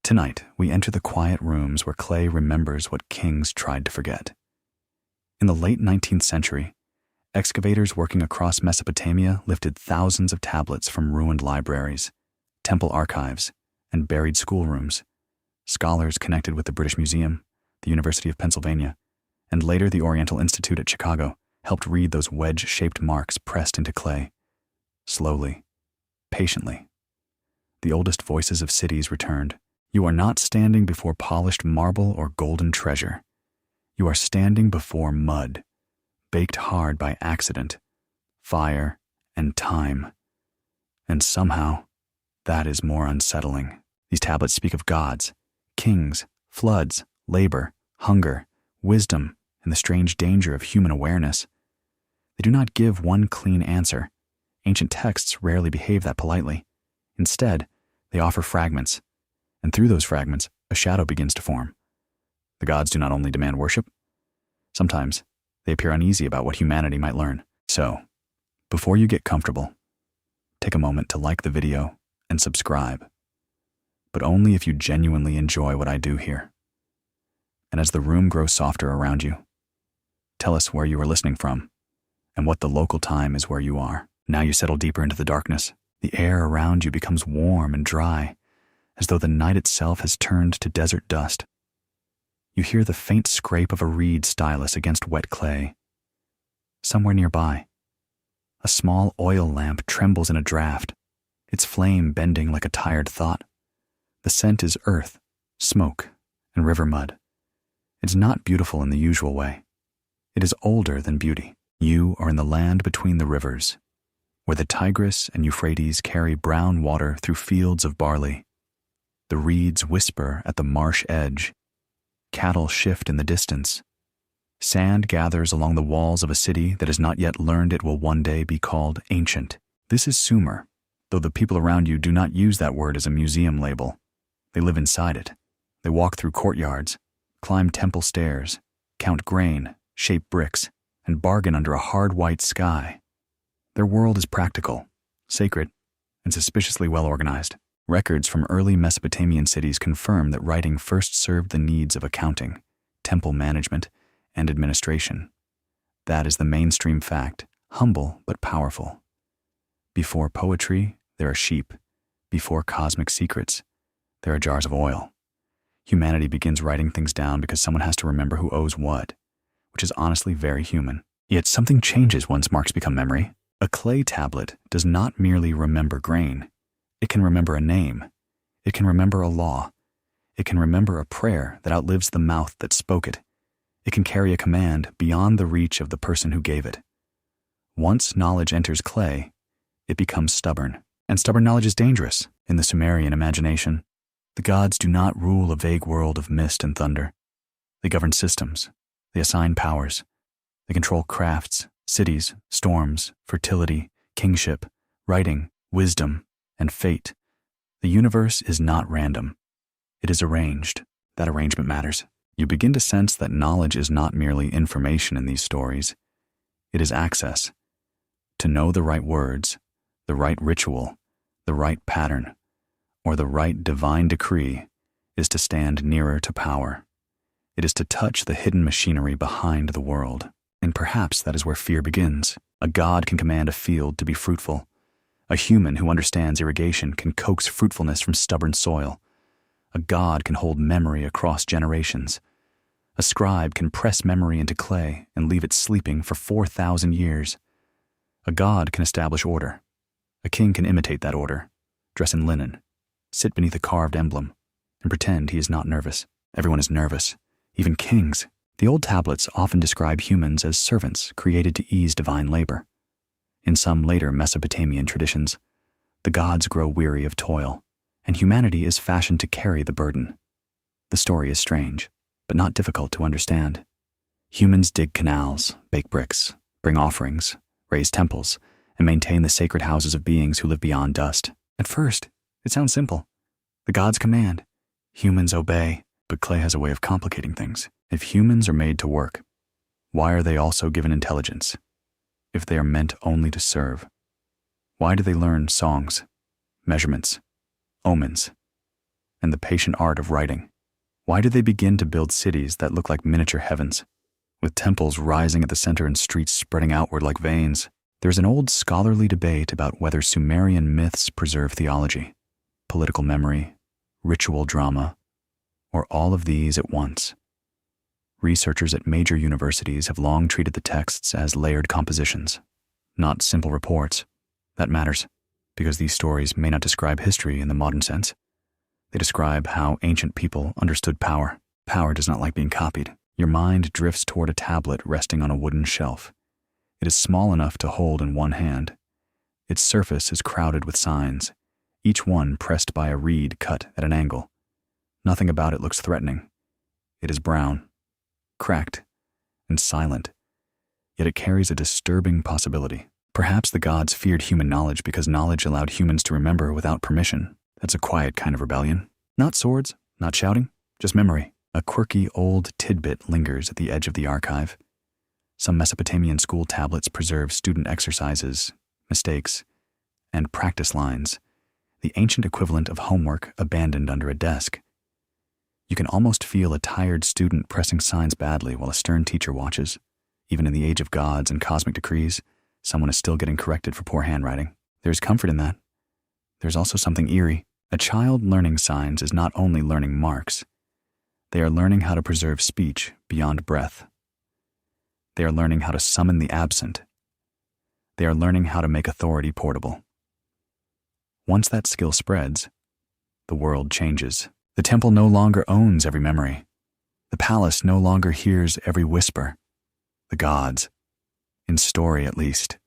Tonight, we enter the quiet rooms where clay remembers what kings tried to forget. In the late 19th century, excavators working across Mesopotamia lifted thousands of tablets from ruined libraries, temple archives, and buried schoolrooms. Scholars connected with the British Museum, the University of Pennsylvania, and later the Oriental Institute at Chicago helped read those wedge-shaped marks pressed into clay. Slowly, patiently, the oldest voices of cities returned. You are not standing before polished marble or golden treasure. You are standing before mud, baked hard by accident, fire, and time. And somehow, that is more unsettling. These tablets speak of gods, kings, floods, labor, hunger, wisdom, and the strange danger of human awareness. They do not give one clean answer. Ancient texts rarely behave that politely. Instead, they offer fragments, and through those fragments, a shadow begins to form. The gods do not only demand worship, sometimes they appear uneasy about what humanity might learn. So, before you get comfortable, take a moment to like the video and subscribe, but only if you genuinely enjoy what I do here. And as the room grows softer around you, tell us where you are listening from and what the local time is where you are. Now you settle deeper into the darkness. The air around you becomes warm and dry, as though the night itself has turned to desert dust. You hear the faint scrape of a reed stylus against wet clay. Somewhere nearby, a small oil lamp trembles in a draft, its flame bending like a tired thought. The scent is earth, smoke, and river mud. It's not beautiful in the usual way. It is older than beauty. You are in the land between the rivers, where the Tigris and Euphrates carry brown water through fields of barley. The reeds whisper at the marsh edge. Cattle shift in the distance. Sand gathers along the walls of a city that has not yet learned it will one day be called ancient. This is Sumer, though the people around you do not use that word as a museum label. They live inside it. They walk through courtyards, climb temple stairs, count grain, shape bricks, and bargain under a hard white sky. Their world is practical, sacred, and suspiciously well organized. Records from early Mesopotamian cities confirm that writing first served the needs of accounting, temple management, and administration. That is the mainstream fact, humble but powerful. Before poetry, there are sheep. Before cosmic secrets, there are jars of oil. Humanity begins writing things down because someone has to remember who owes what, which is honestly very human. Yet something changes once marks become memory. A clay tablet does not merely remember grain. It can remember a name. It can remember a law. It can remember a prayer that outlives the mouth that spoke it. It can carry a command beyond the reach of the person who gave it. Once knowledge enters clay, it becomes stubborn. And stubborn knowledge is dangerous in the Sumerian imagination. The gods do not rule a vague world of mist and thunder. They govern systems. They assign powers. They control crafts, cities, storms, fertility, kingship, writing, wisdom, and fate. The universe is not random. It is arranged. That arrangement matters. You begin to sense that knowledge is not merely information in these stories. It is access. To know the right words, the right ritual, the right pattern, or the right divine decree is to stand nearer to power. It is to touch the hidden machinery behind the world. And perhaps that is where fear begins. A god can command a field to be fruitful. A human who understands irrigation can coax fruitfulness from stubborn soil. A god can hold memory across generations. A scribe can press memory into clay and leave it sleeping for 4,000 years. A god can establish order. A king can imitate that order, dress in linen, sit beneath a carved emblem, and pretend he is not nervous. Everyone is nervous, even kings. The old tablets often describe humans as servants created to ease divine labor. In some later Mesopotamian traditions, the gods grow weary of toil, and humanity is fashioned to carry the burden. The story is strange, but not difficult to understand. Humans dig canals, bake bricks, bring offerings, raise temples, and maintain the sacred houses of beings who live beyond dust. At first, it sounds simple. The gods command, humans obey, but clay has a way of complicating things. If humans are made to work, why are they also given intelligence? If they are meant only to serve, why do they learn songs, measurements, omens, and the patient art of writing. Why did they begin to build cities that look like miniature heavens, with temples rising at the center and streets spreading outward like veins? There's an old scholarly debate about whether Sumerian myths preserve theology, political memory, ritual drama, or all of these at once. Researchers at major universities have long treated the texts as layered compositions, not simple reports. That matters, because these stories may not describe history in the modern sense. They describe how ancient people understood power. Power does not like being copied. Your mind drifts toward a tablet resting on a wooden shelf. It is small enough to hold in one hand. Its surface is crowded with signs, each one pressed by a reed cut at an angle. Nothing about it looks threatening. It is brown, cracked, and silent, yet it carries a disturbing possibility. Perhaps the gods feared human knowledge because knowledge allowed humans to remember without permission. That's a quiet kind of rebellion. Not swords, not shouting, just memory. A quirky old tidbit lingers at the edge of the archive. Some Mesopotamian school tablets preserve student exercises, mistakes, and practice lines, the ancient equivalent of homework abandoned under a desk. You can almost feel a tired student pressing signs badly while a stern teacher watches. Even in the age of gods and cosmic decrees, someone is still getting corrected for poor handwriting. There's comfort in that. There's also something eerie. A child learning signs is not only learning marks. They are learning how to preserve speech beyond breath. They are learning how to summon the absent. They are learning how to make authority portable. Once that skill spreads, the world changes. The temple no longer owns every memory. The palace no longer hears every whisper. The gods, in story at least,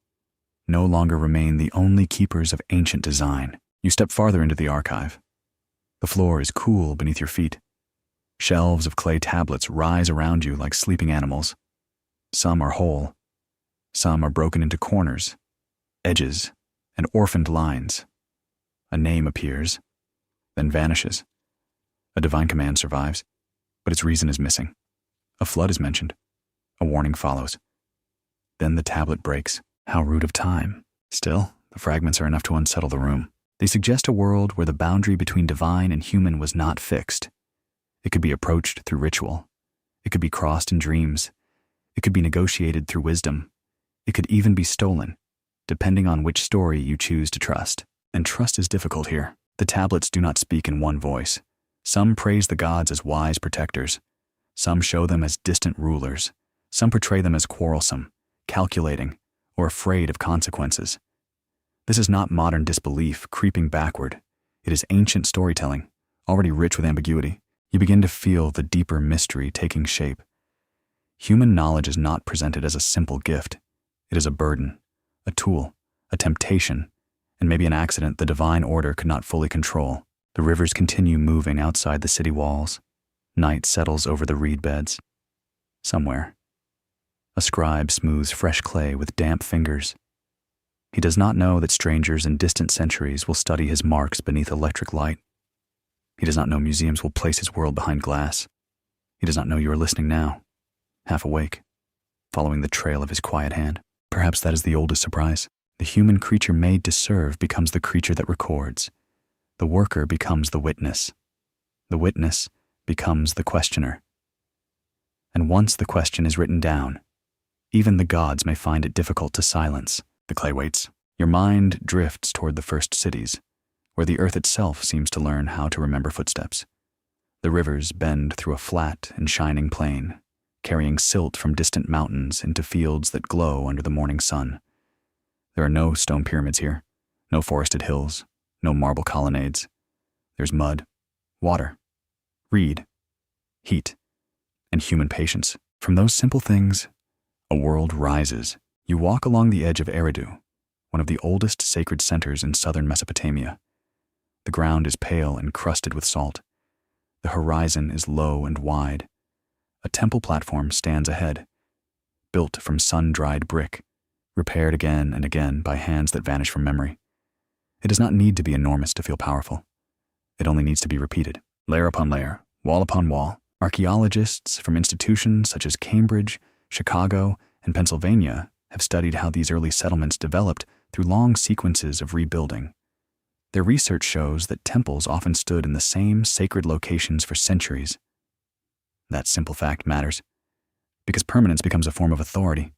no longer remain the only keepers of ancient design. You step farther into the archive. The floor is cool beneath your feet. Shelves of clay tablets rise around you like sleeping animals. Some are whole. Some are broken into corners, edges, and orphaned lines. A name appears, then vanishes. A divine command survives, but its reason is missing. A flood is mentioned. A warning follows. Then the tablet breaks. How rude of time. Still, the fragments are enough to unsettle the room. They suggest a world where the boundary between divine and human was not fixed. It could be approached through ritual. It could be crossed in dreams. It could be negotiated through wisdom. It could even be stolen, depending on which story you choose to trust. And trust is difficult here. The tablets do not speak in one voice. Some praise the gods as wise protectors. Some show them as distant rulers. Some portray them as quarrelsome, calculating, or afraid of consequences. This is not modern disbelief creeping backward. It is ancient storytelling, already rich with ambiguity. You begin to feel the deeper mystery taking shape. Human knowledge is not presented as a simple gift. It is a burden, a tool, a temptation, and maybe an accident the divine order could not fully control. The rivers continue moving outside the city walls. Night settles over the reed beds. Somewhere, a scribe smooths fresh clay with damp fingers. He does not know that strangers in distant centuries will study his marks beneath electric light. He does not know museums will place his world behind glass. He does not know you are listening now, half awake, following the trail of his quiet hand. Perhaps that is the oldest surprise. The human creature made to serve becomes the creature that records. The worker becomes the witness. The witness becomes the questioner. And once the question is written down, even the gods may find it difficult to silence. The clay waits. Your mind drifts toward the first cities, where the earth itself seems to learn how to remember footsteps. The rivers bend through a flat and shining plain, carrying silt from distant mountains into fields that glow under the morning sun. There are no stone pyramids here, no forested hills, no marble colonnades. There's mud, water, reed, heat, and human patience. From those simple things, a world rises. You walk along the edge of Eridu, one of the oldest sacred centers in southern Mesopotamia. The ground is pale and crusted with salt. The horizon is low and wide. A temple platform stands ahead, built from sun-dried brick, repaired again and again by hands that vanish from memory. It does not need to be enormous to feel powerful. It only needs to be repeated, layer upon layer, wall upon wall. Archaeologists from institutions such as Cambridge, Chicago, and Pennsylvania have studied how these early settlements developed through long sequences of rebuilding. Their research shows that temples often stood in the same sacred locations for centuries. That simple fact matters, because permanence becomes a form of authority.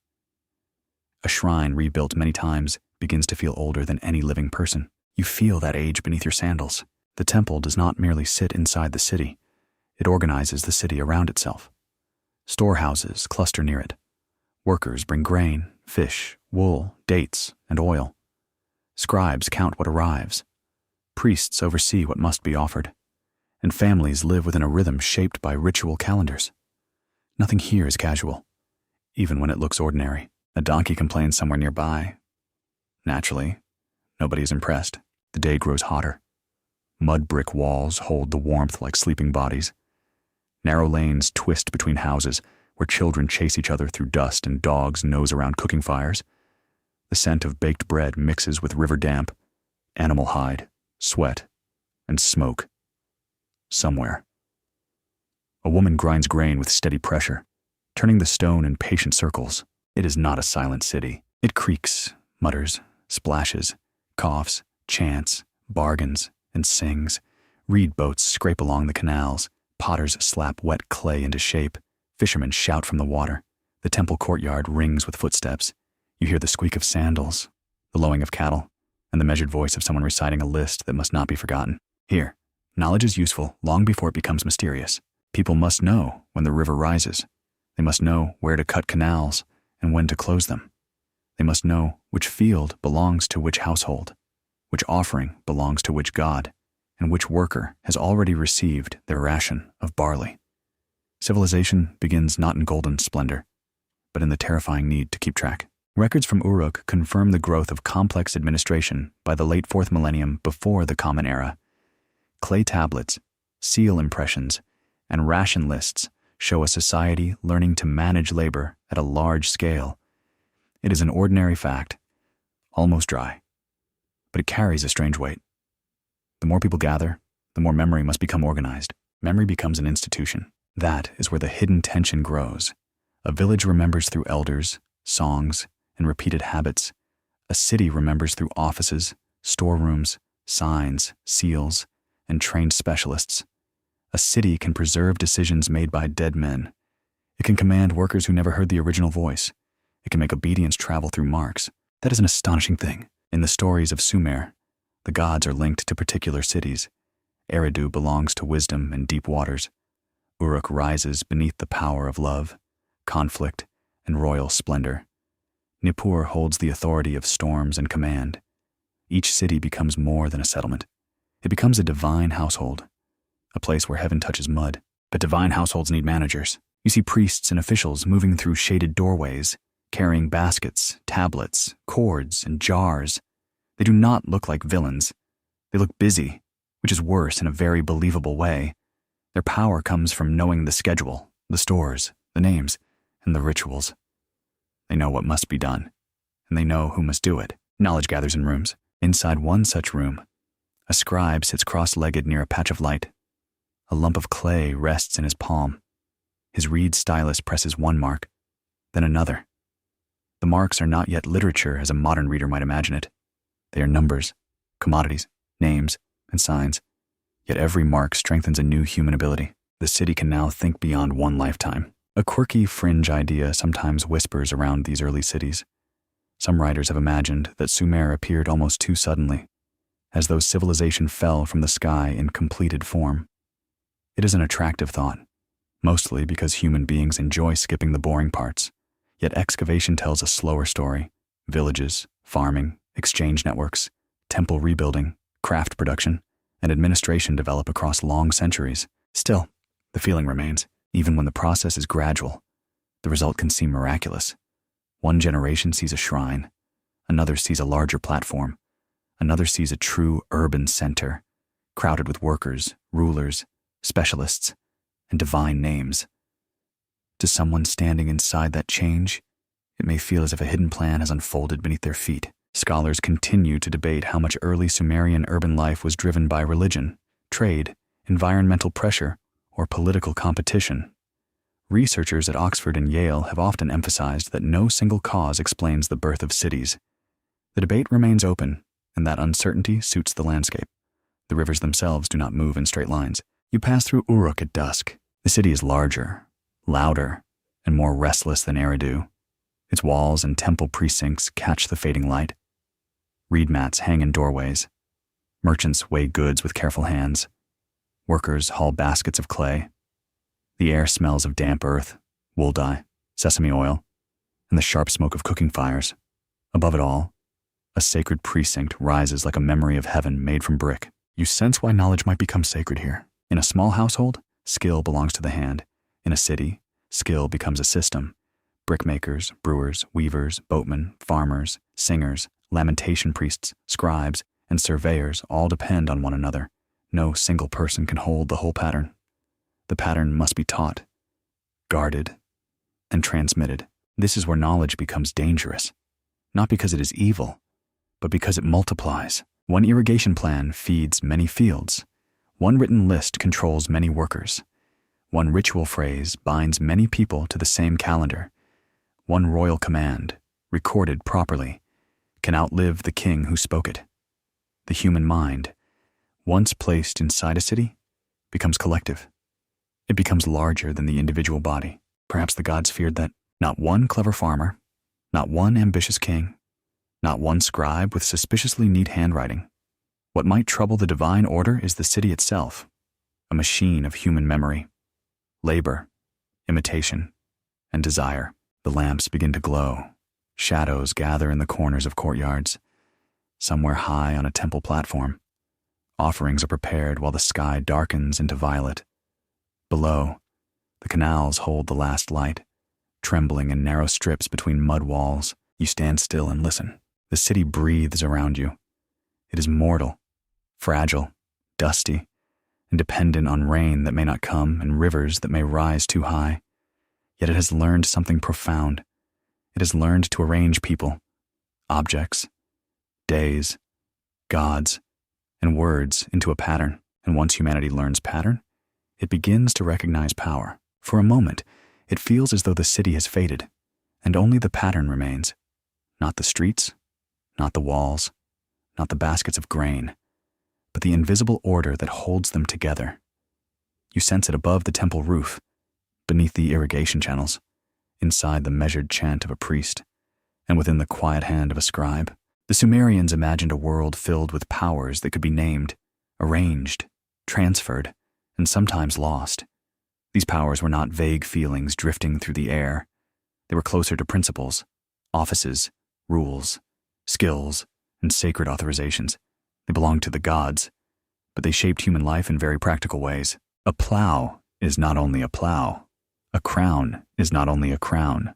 A shrine rebuilt many times begins to feel older than any living person. You feel that age beneath your sandals. The temple does not merely sit inside the city, it organizes the city around itself. Storehouses cluster near it. Workers bring grain, fish, wool, dates, and oil. Scribes count what arrives. Priests oversee what must be offered. And families live within a rhythm shaped by ritual calendars. Nothing here is casual, even when it looks ordinary. A donkey complains somewhere nearby. Naturally, nobody is impressed. The day grows hotter. Mud brick walls hold the warmth like sleeping bodies. Narrow lanes twist between houses where children chase each other through dust and dogs nose around cooking fires. The scent of baked bread mixes with river damp, animal hide, sweat, and smoke. Somewhere, a woman grinds grain with steady pressure, turning the stone in patient circles. It is not a silent city. It creaks, mutters, splashes, coughs, chants, bargains, and sings. Reed boats scrape along the canals. Potters slap wet clay into shape. Fishermen shout from the water. The temple courtyard rings with footsteps. You hear the squeak of sandals, the lowing of cattle, and the measured voice of someone reciting a list that must not be forgotten. Here, knowledge is useful long before it becomes mysterious. People must know when the river rises. They must know where to cut canals and when to close them. They must know which field belongs to which household, which offering belongs to which god, and which worker has already received their ration of barley. Civilization begins not in golden splendor, but in the terrifying need to keep track. Records from Uruk confirm the growth of complex administration by the late 4th millennium before the Common Era. Clay tablets, seal impressions, and ration lists show a society learning to manage labor at a large scale. It is an ordinary fact, almost dry, but it carries a strange weight. The more people gather, the more memory must become organized. Memory becomes an institution. That is where the hidden tension grows. A village remembers through elders, songs, and repeated habits. A city remembers through offices, storerooms, signs, seals, and trained specialists. A city can preserve decisions made by dead men. It can command workers who never heard the original voice. It can make obedience travel through marks. That is an astonishing thing. In the stories of Sumer, the gods are linked to particular cities. Eridu belongs to wisdom and deep waters. Uruk rises beneath the power of love, conflict, and royal splendor. Nippur holds the authority of storms and command. Each city becomes more than a settlement. It becomes a divine household, a place where heaven touches mud. But divine households need managers. You see priests and officials moving through shaded doorways, carrying baskets, tablets, cords, and jars. They do not look like villains. They look busy, which is worse in a very believable way. Their power comes from knowing the schedule, the stores, the names, and the rituals. They know what must be done, and they know who must do it. Knowledge gathers in rooms. Inside one such room, a scribe sits cross-legged near a patch of light. A lump of clay rests in his palm. His reed stylus presses one mark, then another. The marks are not yet literature as a modern reader might imagine it. They are numbers, commodities, names, and signs. Yet every mark strengthens a new human ability. The city can now think beyond one lifetime. A quirky fringe idea sometimes whispers around these early cities. Some writers have imagined that Sumer appeared almost too suddenly, as though civilization fell from the sky in completed form. It is an attractive thought, mostly because human beings enjoy skipping the boring parts. Yet excavation tells a slower story. Villages, farming, exchange networks, temple rebuilding, craft production, and administration develop across long centuries. Still, the feeling remains. Even when the process is gradual, the result can seem miraculous. One generation sees a shrine, another sees a larger platform, another sees a true urban center, crowded with workers, rulers, specialists, and divine names. To someone standing inside that change, it may feel as if a hidden plan has unfolded beneath their feet. Scholars continue to debate how much early Sumerian urban life was driven by religion, trade, environmental pressure, or political competition. Researchers at Oxford and Yale have often emphasized that no single cause explains the birth of cities. The debate remains open, and that uncertainty suits the landscape. The rivers themselves do not move in straight lines. You pass through Uruk at dusk. The city is larger, louder, and more restless than Eridu. Its walls and temple precincts catch the fading light. Reed mats hang in doorways. Merchants weigh goods with careful hands. Workers haul baskets of clay. The air smells of damp earth, wool dye, sesame oil, and the sharp smoke of cooking fires. Above it all, a sacred precinct rises like a memory of heaven made from brick. You sense why knowledge might become sacred here. In a small household, skill belongs to the hand. In a city, skill becomes a system. Brickmakers, brewers, weavers, boatmen, farmers, singers, lamentation priests, scribes, and surveyors all depend on one another. No single person can hold the whole pattern. The pattern must be taught, guarded, and transmitted. This is where knowledge becomes dangerous, not because it is evil, but because it multiplies. One irrigation plan feeds many fields. One written list controls many workers. One ritual phrase binds many people to the same calendar. One royal command, recorded properly, can outlive the king who spoke it. The human mind, once placed inside a city, becomes collective. It becomes larger than the individual body. Perhaps the gods feared that not one clever farmer, not one ambitious king, not one scribe with suspiciously neat handwriting. What might trouble the divine order is the city itself, a machine of human memory, labor, imitation, and desire. The lamps begin to glow. Shadows gather in the corners of courtyards. Somewhere high on a temple platform, offerings are prepared while the sky darkens into violet. Below, the canals hold the last light, trembling in narrow strips between mud walls. You stand still and listen. The city breathes around you. It is mortal, fragile, dusty, and dependent on rain that may not come and rivers that may rise too high. Yet it has learned something profound. It has learned to arrange people, objects, days, gods, and words into a pattern. And once humanity learns pattern, it begins to recognize power. For a moment, it feels as though the city has faded, and only the pattern remains. Not the streets, not the walls, not the baskets of grain, but the invisible order that holds them together. You sense it above the temple roof, beneath the irrigation channels, inside the measured chant of a priest, and within the quiet hand of a scribe. The Sumerians imagined a world filled with powers that could be named, arranged, transferred, and sometimes lost. These powers were not vague feelings drifting through the air. They were closer to principles, offices, rules, skills, and sacred authorizations. They belonged to the gods, but they shaped human life in very practical ways. A plow is not only a plow. A crown is not only a crown.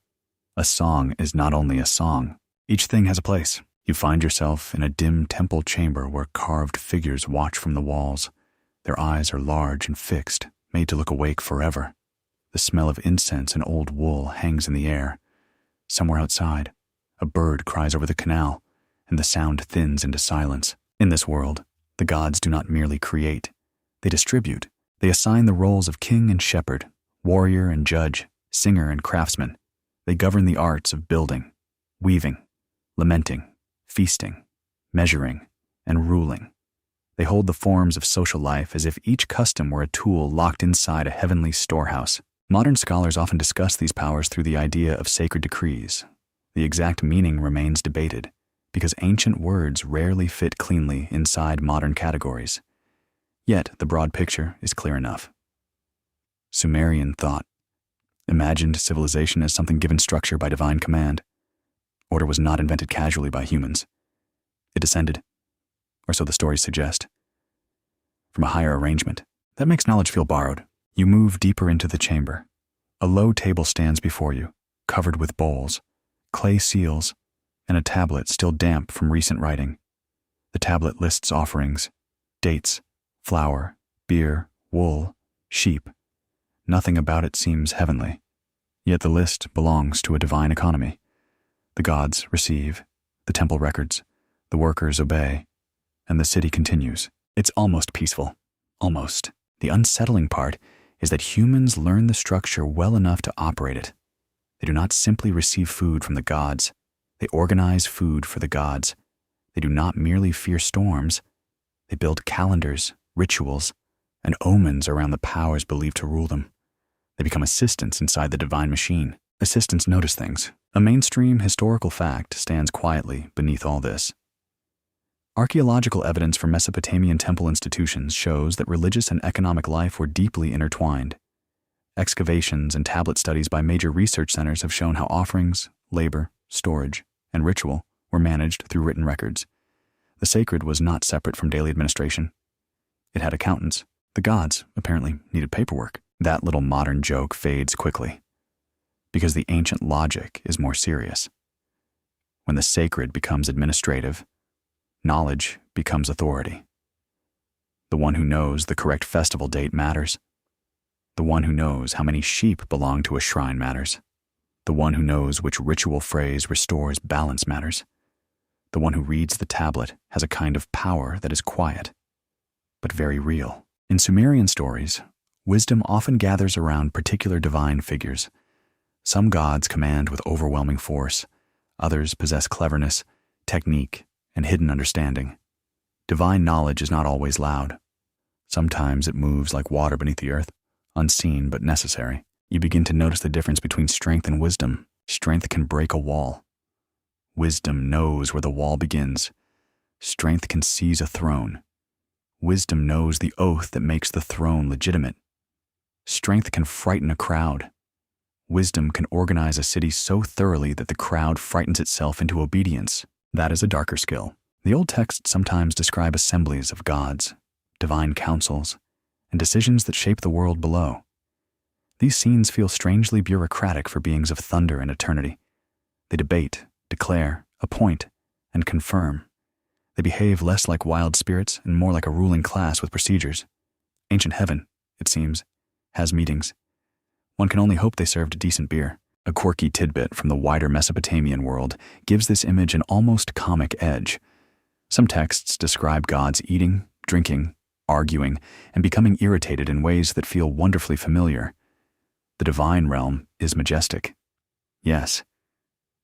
A song is not only a song. Each thing has a place. You find yourself in a dim temple chamber where carved figures watch from the walls. Their eyes are large and fixed, made to look awake forever. The smell of incense and old wool hangs in the air. Somewhere outside, a bird cries over the canal, and the sound thins into silence. In this world, the gods do not merely create. They distribute. They assign the roles of king and shepherd, warrior and judge, singer and craftsman. They govern the arts of building, weaving, lamenting, feasting, measuring, and ruling. They hold the forms of social life as if each custom were a tool locked inside a heavenly storehouse. Modern scholars often discuss these powers through the idea of sacred decrees. The exact meaning remains debated, because ancient words rarely fit cleanly inside modern categories. Yet the broad picture is clear enough. Sumerian thought imagined civilization as something given structure by divine command. Order was not invented casually by humans. It descended, or so the stories suggest, from a higher arrangement. That makes knowledge feel borrowed. You move deeper into the chamber. A low table stands before you, covered with bowls, clay seals, and a tablet still damp from recent writing. The tablet lists offerings, dates, flour, beer, wool, sheep. Nothing about it seems heavenly. Yet the list belongs to a divine economy. The gods receive, the temple records, the workers obey, and the city continues. It's almost peaceful. Almost. The unsettling part is that humans learn the structure well enough to operate it. They do not simply receive food from the gods. They organize food for the gods, They do not merely fear storms. They build calendars, rituals, and omens around the powers believed to rule them. They become assistants inside the divine machine. Assistants notice things. A mainstream historical fact stands quietly beneath all this. Archaeological evidence from Mesopotamian temple institutions shows that religious and economic life were deeply intertwined. Excavations and tablet studies by major research centers have shown how offerings, labor, storage, and ritual were managed through written records. The sacred was not separate from daily administration. It had accountants. The gods, apparently, needed paperwork. That little modern joke fades quickly, because the ancient logic is more serious. When the sacred becomes administrative, knowledge becomes authority. The one who knows the correct festival date matters. The one who knows how many sheep belong to a shrine matters. The one who knows which ritual phrase restores balance matters. The one who reads the tablet has a kind of power that is quiet, but very real. In Sumerian stories, wisdom often gathers around particular divine figures. Some gods command with overwhelming force. Others possess cleverness, technique, and hidden understanding. Divine knowledge is not always loud. Sometimes it moves like water beneath the earth, unseen but necessary. You begin to notice the difference between strength and wisdom. Strength can break a wall. Wisdom knows where the wall begins. Strength can seize a throne. Wisdom knows the oath that makes the throne legitimate. Strength can frighten a crowd. Wisdom can organize a city so thoroughly that the crowd frightens itself into obedience. That is a darker skill. The old texts sometimes describe assemblies of gods, divine councils, and decisions that shape the world below. These scenes feel strangely bureaucratic for beings of thunder and eternity. They debate, declare, appoint, and confirm. They behave less like wild spirits and more like a ruling class with procedures. Ancient heaven, it seems, has meetings. One can only hope they served decent beer. A quirky tidbit from the wider Mesopotamian world gives this image an almost comic edge. Some texts describe gods eating, drinking, arguing, and becoming irritated in ways that feel wonderfully familiar. The divine realm is majestic. Yes,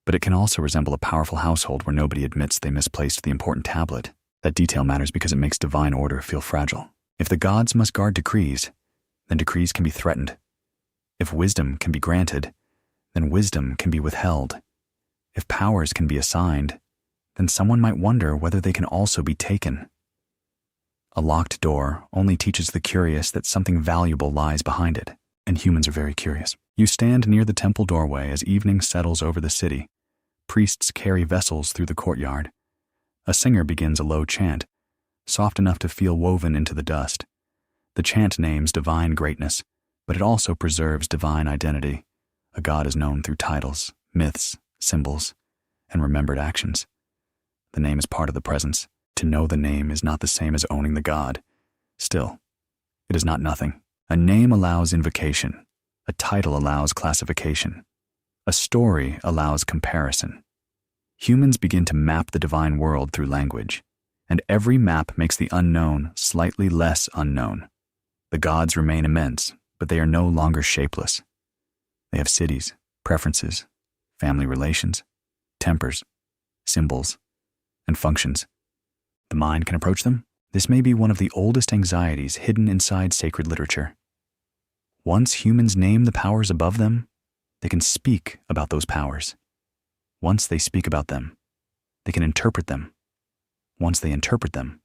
but it can also resemble a powerful household where nobody admits they misplaced the important tablet. That detail matters because it makes divine order feel fragile. If the gods must guard decrees, then decrees can be threatened. If wisdom can be granted, then wisdom can be withheld. If powers can be assigned, then someone might wonder whether they can also be taken. A locked door only teaches the curious that something valuable lies behind it, and humans are very curious. You stand near the temple doorway as evening settles over the city. Priests carry vessels through the courtyard. A singer begins a low chant, soft enough to feel woven into the dust. The chant names divine greatness, but it also preserves divine identity. A god is known through titles, myths, symbols, and remembered actions. The name is part of the presence. To know the name is not the same as owning the god. Still, it is not nothing. A name allows invocation. A title allows classification. A story allows comparison. Humans begin to map the divine world through language, and every map makes the unknown slightly less unknown. The gods remain immense, but they are no longer shapeless. They have cities, preferences, family relations, tempers, symbols, and functions. The mind can approach them. This may be one of the oldest anxieties hidden inside sacred literature. Once humans name the powers above them, they can speak about those powers. Once they speak about them, they can interpret them. Once they interpret them,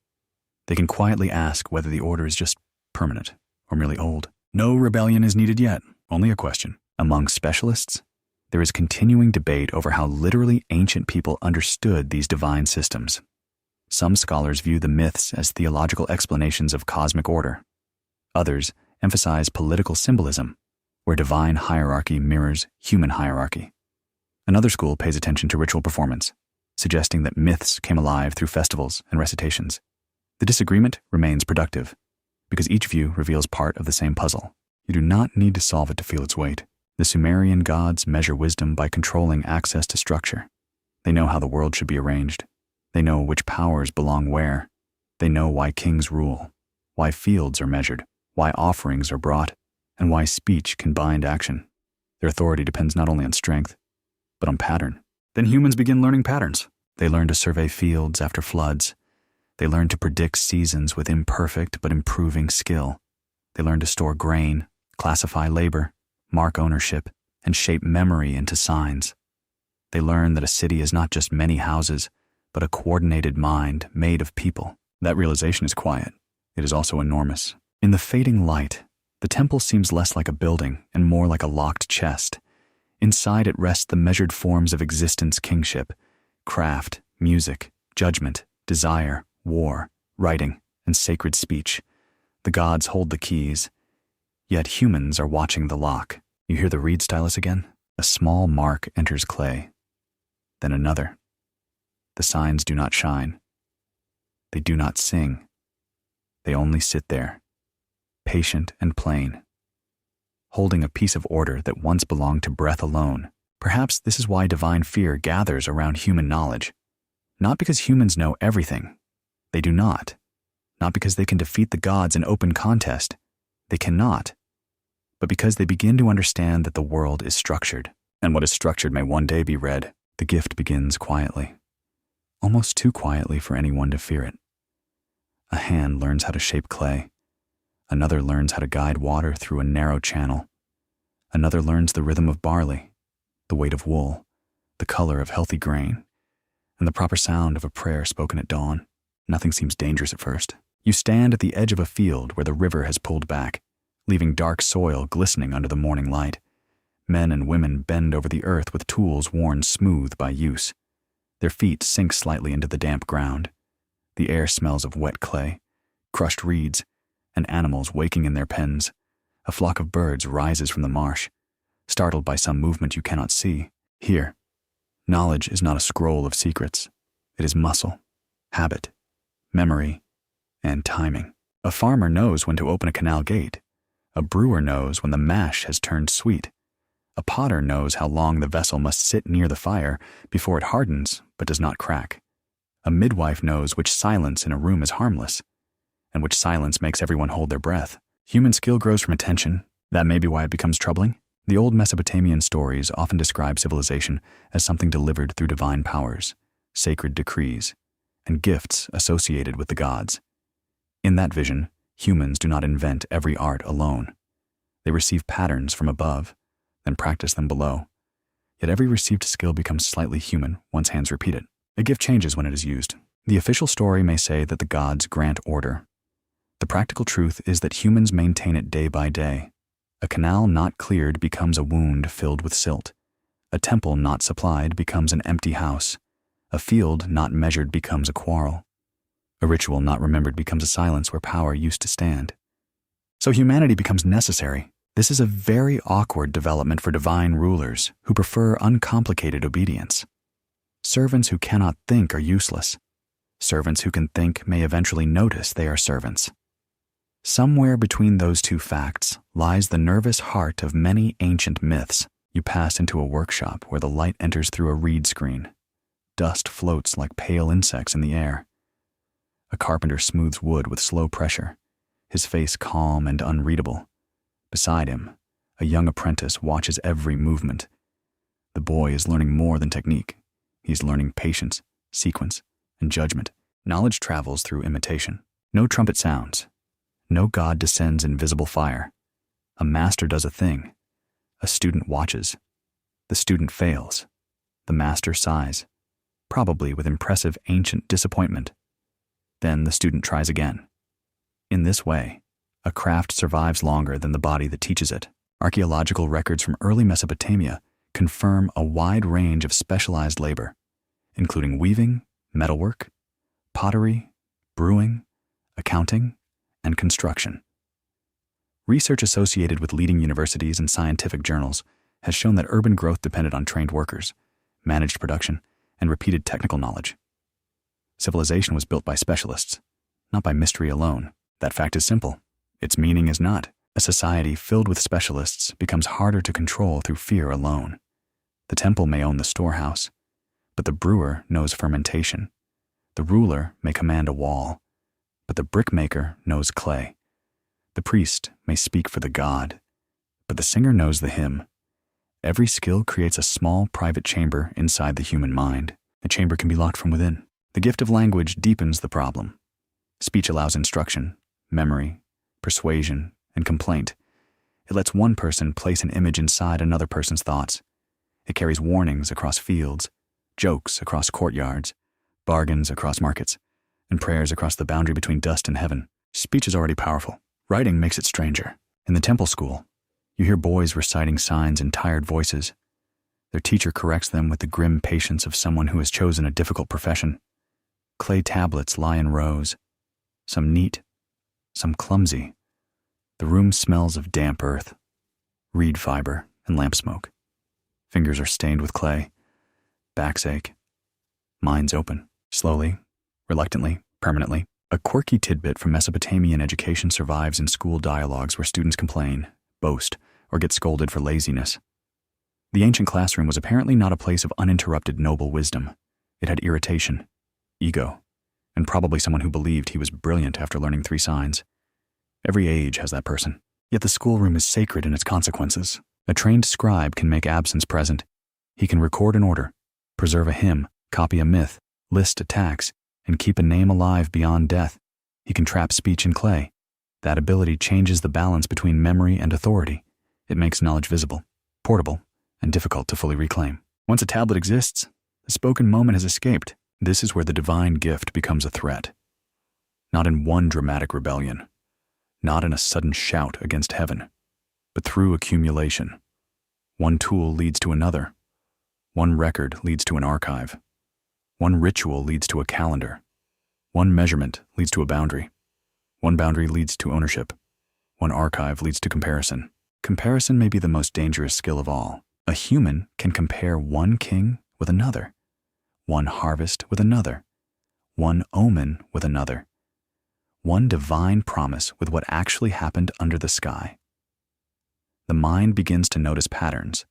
they can quietly ask whether the order is just permanent or merely old. No rebellion is needed yet, only a question. Among specialists, there is continuing debate over how literally ancient people understood these divine systems. Some scholars view the myths as theological explanations of cosmic order. Others emphasize political symbolism, where divine hierarchy mirrors human hierarchy. Another school pays attention to ritual performance, suggesting that myths came alive through festivals and recitations. The disagreement remains productive, because each view reveals part of the same puzzle. You do not need to solve it to feel its weight. The Sumerian gods measure wisdom by controlling access to structure. They know how the world should be arranged. They know which powers belong where. They know why kings rule, why fields are measured, why offerings are brought, and why speech can bind action. Their authority depends not only on strength, but on pattern. Then humans begin learning patterns. They learn to survey fields after floods. They learn to predict seasons with imperfect but improving skill. They learn to store grain, classify labor, mark ownership, and shape memory into signs. They learn that a city is not just many houses, but a coordinated mind made of people. That realization is quiet. It is also enormous. In the fading light, the temple seems less like a building and more like a locked chest. Inside it rest the measured forms of existence kingship, craft, music, judgment, desire, war, writing, and sacred speech. The gods hold the keys, yet humans are watching the lock. You hear the reed stylus again? A small mark enters clay. Then another. The signs do not shine. They do not sing. They only sit there, patient and plain, holding a piece of order that once belonged to breath alone. Perhaps this is why divine fear gathers around human knowledge. Not because humans know everything. They do not. Not because they can defeat the gods in open contest. They cannot. But because they begin to understand that the world is structured, and what is structured may one day be read. The gift begins quietly, almost too quietly for anyone to fear it. A hand learns how to shape clay. Another learns how to guide water through a narrow channel. Another learns the rhythm of barley, the weight of wool, the color of healthy grain, and the proper sound of a prayer spoken at dawn. Nothing seems dangerous at first. You stand at the edge of a field where the river has pulled back, leaving dark soil glistening under the morning light. Men and women bend over the earth with tools worn smooth by use. Their feet sink slightly into the damp ground. The air smells of wet clay, crushed reeds, and animals waking in their pens. A flock of birds rises from the marsh, startled by some movement you cannot see. Here, knowledge is not a scroll of secrets. It is muscle, habit, memory, and timing. A farmer knows when to open a canal gate. A brewer knows when the mash has turned sweet. A potter knows how long the vessel must sit near the fire before it hardens but does not crack. A midwife knows which silence in a room is harmless, and which silence makes everyone hold their breath. Human skill grows from attention. That may be why it becomes troubling. The old Mesopotamian stories often describe civilization as something delivered through divine powers, sacred decrees, and gifts associated with the gods. In that vision, humans do not invent every art alone. They receive patterns from above, then practice them below. Yet every received skill becomes slightly human once hands repeat it. A gift changes when it is used. The official story may say that the gods grant order. The practical truth is that humans maintain it day by day. A canal not cleared becomes a wound filled with silt. A temple not supplied becomes an empty house. A field not measured becomes a quarrel. A ritual not remembered becomes a silence where power used to stand. So humanity becomes necessary. This is a very awkward development for divine rulers who prefer uncomplicated obedience. Servants who cannot think are useless. Servants who can think may eventually notice they are servants. Somewhere between those two facts lies the nervous heart of many ancient myths. You pass into a workshop where the light enters through a reed screen. Dust floats like pale insects in the air. A carpenter smooths wood with slow pressure, his face calm and unreadable. Beside him, a young apprentice watches every movement. The boy is learning more than technique. He's learning patience, sequence, and judgment. Knowledge travels through imitation. No trumpet sounds. No god descends in visible fire. A master does a thing. A student watches. The student fails. The master sighs, probably with impressive ancient disappointment. Then the student tries again. In this way, a craft survives longer than the body that teaches it. Archaeological records from early Mesopotamia confirm a wide range of specialized labor, including weaving, metalwork, pottery, brewing, accounting, and construction. Research associated with leading universities and scientific journals has shown that urban growth depended on trained workers, managed production, and repeated technical knowledge. Civilization was built by specialists, not by mystery alone. That fact is simple. Its meaning is not. A society filled with specialists becomes harder to control through fear alone. The temple may own the storehouse, but the brewer knows fermentation. The ruler may command a wall, but the brickmaker knows clay. The priest may speak for the god, but the singer knows the hymn. Every skill creates a small private chamber inside the human mind. The chamber can be locked from within. The gift of language deepens the problem. Speech allows instruction, memory, persuasion, and complaint. It lets one person place an image inside another person's thoughts. It carries warnings across fields, jokes across courtyards, bargains across markets, and prayers across the boundary between dust and heaven. Speech is already powerful. Writing makes it stranger. In the temple school, you hear boys reciting signs in tired voices. Their teacher corrects them with the grim patience of someone who has chosen a difficult profession. Clay tablets lie in rows, some neat, some clumsy. The room smells of damp earth, reed fiber, and lamp smoke. Fingers are stained with clay. Backs ache. Minds open. Slowly, reluctantly, permanently. A quirky tidbit from Mesopotamian education survives in school dialogues where students complain, boast, or get scolded for laziness. The ancient classroom was apparently not a place of uninterrupted noble wisdom. It had irritation, ego, and probably someone who believed he was brilliant after learning 3 signs. Every age has that person. Yet the schoolroom is sacred in its consequences. A trained scribe can make absence present. He can record an order, preserve a hymn, copy a myth, list a tax, and keep a name alive beyond death. He can trap speech in clay. That ability changes the balance between memory and authority. It makes knowledge visible, portable, and difficult to fully reclaim. Once a tablet exists, the spoken moment has escaped. This is where the divine gift becomes a threat. Not in one dramatic rebellion, not in a sudden shout against heaven, but through accumulation. One tool leads to another. One record leads to an archive. One ritual leads to a calendar. One measurement leads to a boundary. One boundary leads to ownership. One archive leads to comparison. Comparison may be the most dangerous skill of all. A human can compare one king with another, one harvest with another, one omen with another, one divine promise with what actually happened under the sky. The mind begins to notice patterns,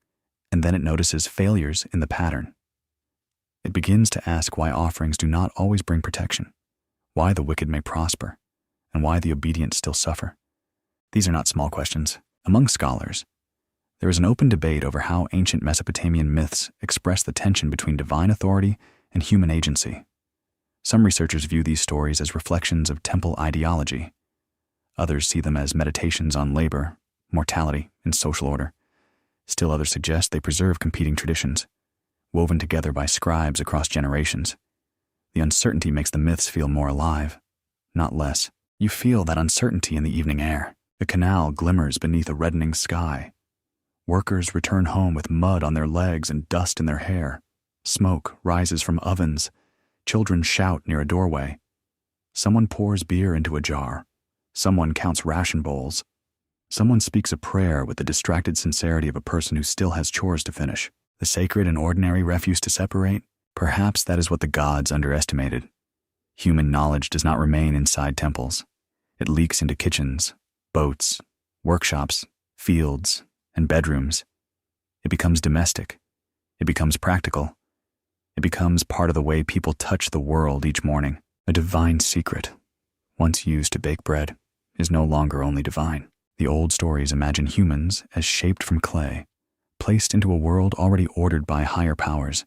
and then it notices failures in the pattern. It begins to ask why offerings do not always bring protection, why the wicked may prosper, and why the obedient still suffer. These are not small questions. Among scholars, there is an open debate over how ancient Mesopotamian myths express the tension between divine authority and human agency. Some researchers view these stories as reflections of temple ideology. Others see them as meditations on labor, mortality, and social order. Still others suggest they preserve competing traditions, woven together by scribes across generations. The uncertainty makes the myths feel more alive, not less. You feel that uncertainty in the evening air. The canal glimmers beneath a reddening sky. Workers return home with mud on their legs and dust in their hair. Smoke rises from ovens. Children shout near a doorway. Someone pours beer into a jar. Someone counts ration bowls. Someone speaks a prayer with the distracted sincerity of a person who still has chores to finish. The sacred and ordinary refuse to separate? Perhaps that is what the gods underestimated. Human knowledge does not remain inside temples. It leaks into kitchens, boats, workshops, fields, and bedrooms. It becomes domestic. It becomes practical. It becomes part of the way people touch the world each morning. A divine secret, once used to bake bread, is no longer only divine. The old stories imagine humans as shaped from clay, placed into a world already ordered by higher powers.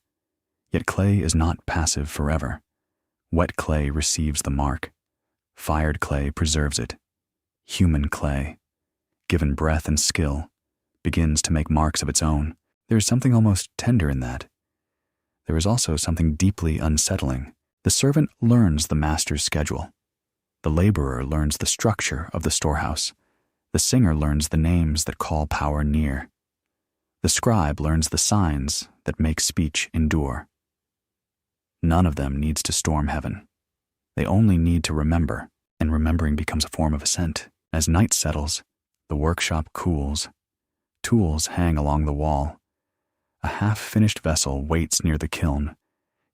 Yet clay is not passive forever. Wet clay receives the mark. Fired clay preserves it. Human clay, given breath and skill, begins to make marks of its own. There is something almost tender in that. There is also something deeply unsettling. The servant learns the master's schedule. The laborer learns the structure of the storehouse. The singer learns the names that call power near. The scribe learns the signs that make speech endure. None of them needs to storm heaven. They only need to remember, and remembering becomes a form of ascent. As night settles, the workshop cools. Tools hang along the wall. A half-finished vessel waits near the kiln,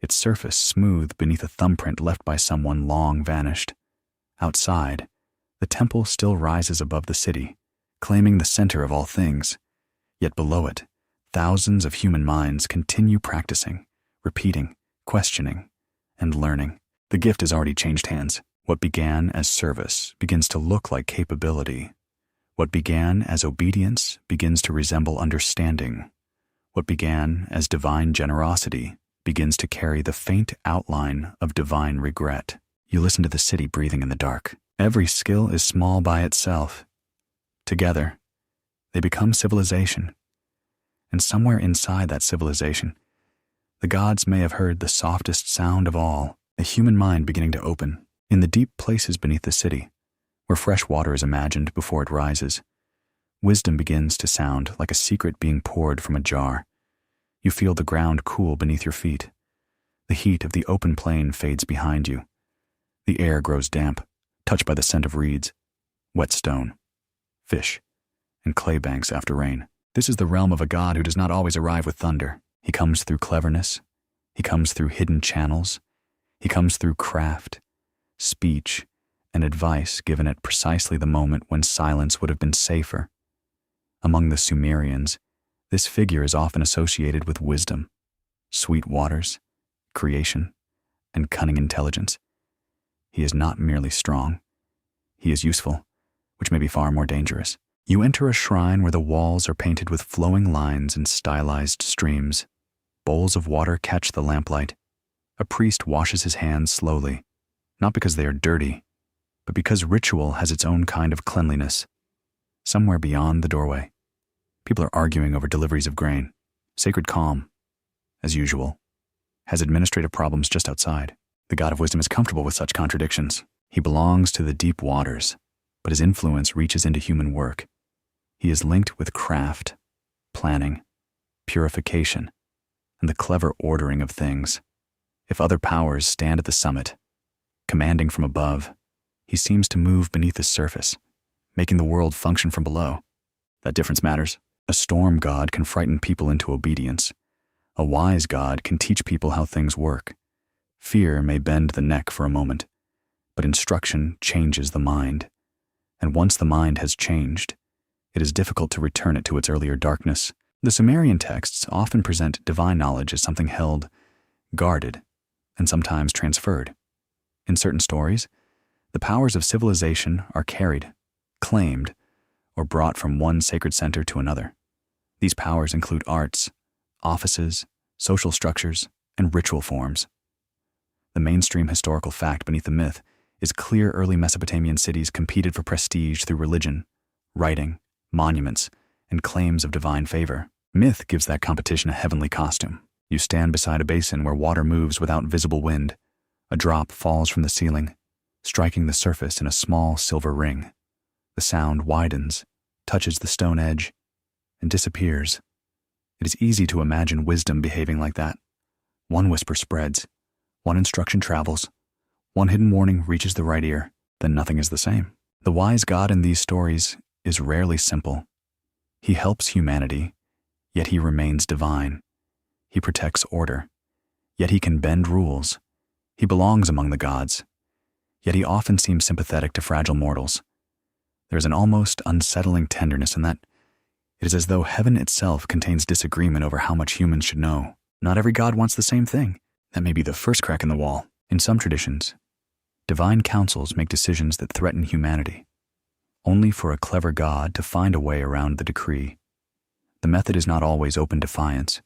its surface smooth beneath a thumbprint left by someone long vanished. Outside, the temple still rises above the city, claiming the center of all things. Yet below it, thousands of human minds continue practicing, repeating, questioning, and learning. The gift has already changed hands. What began as service begins to look like capability. What began as obedience begins to resemble understanding. What began as divine generosity begins to carry the faint outline of divine regret. You listen to the city breathing in the dark. Every skill is small by itself. Together, they become civilization. And somewhere inside that civilization, the gods may have heard the softest sound of all, a human mind beginning to open. In the deep places beneath the city, where fresh water is imagined before it rises, wisdom begins to sound like a secret being poured from a jar. You feel the ground cool beneath your feet. The heat of the open plain fades behind you. The air grows damp, touched by the scent of reeds, wet stone, fish, and clay banks after rain. This is the realm of a god who does not always arrive with thunder. He comes through cleverness. He comes through hidden channels. He comes through craft, speech, and advice given at precisely the moment when silence would have been safer. Among the Sumerians, this figure is often associated with wisdom, sweet waters, creation, and cunning intelligence. He is not merely strong. He is useful, which may be far more dangerous. You enter a shrine where the walls are painted with flowing lines and stylized streams. Bowls of water catch the lamplight. A priest washes his hands slowly, not because they are dirty, but because ritual has its own kind of cleanliness. Somewhere beyond the doorway, people are arguing over deliveries of grain. Sacred calm, as usual, has administrative problems just outside. The god of wisdom is comfortable with such contradictions. He belongs to the deep waters, but his influence reaches into human work. He is linked with craft, planning, purification, and the clever ordering of things. If other powers stand at the summit, commanding from above, he seems to move beneath the surface, making the world function from below. That difference matters. A storm god can frighten people into obedience. A wise god can teach people how things work. Fear may bend the neck for a moment, but instruction changes the mind. And once the mind has changed, it is difficult to return it to its earlier darkness. The Sumerian texts often present divine knowledge as something held, guarded, and sometimes transferred. In certain stories, the powers of civilization are carried, claimed, or brought from one sacred center to another. These powers include arts, offices, social structures, and ritual forms. The mainstream historical fact beneath the myth is clear early Mesopotamian cities competed for prestige through religion, writing, monuments, and claims of divine favor. Myth gives that competition a heavenly costume. You stand beside a basin where water moves without visible wind. A drop falls from the ceiling, striking the surface in a small silver ring. The sound widens, touches the stone edge, and disappears. It is easy to imagine wisdom behaving like that. One whisper spreads, one instruction travels, one hidden warning reaches the right ear, then nothing is the same. The wise god in these stories is rarely simple. He helps humanity, yet he remains divine. He protects order, yet he can bend rules. He belongs among the gods, yet he often seems sympathetic to fragile mortals. There is an almost unsettling tenderness in that. It is as though heaven itself contains disagreement over how much humans should know. Not every god wants the same thing. That may be the first crack in the wall. In some traditions, divine councils make decisions that threaten humanity, only for a clever god to find a way around the decree. The method is not always open defiance.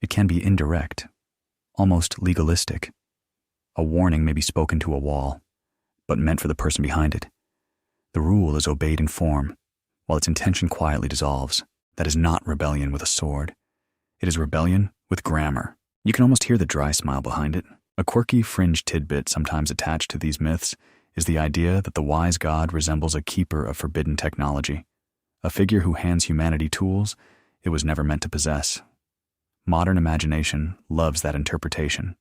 It can be indirect, almost legalistic. A warning may be spoken to a wall, but meant for the person behind it. The rule is obeyed in form, while its intention quietly dissolves. That is not rebellion with a sword. It is rebellion with grammar. You can almost hear the dry smile behind it. A quirky fringe tidbit sometimes attached to these myths is the idea that the wise god resembles a keeper of forbidden technology, a figure who hands humanity tools it was never meant to possess. Modern imagination loves that interpretation,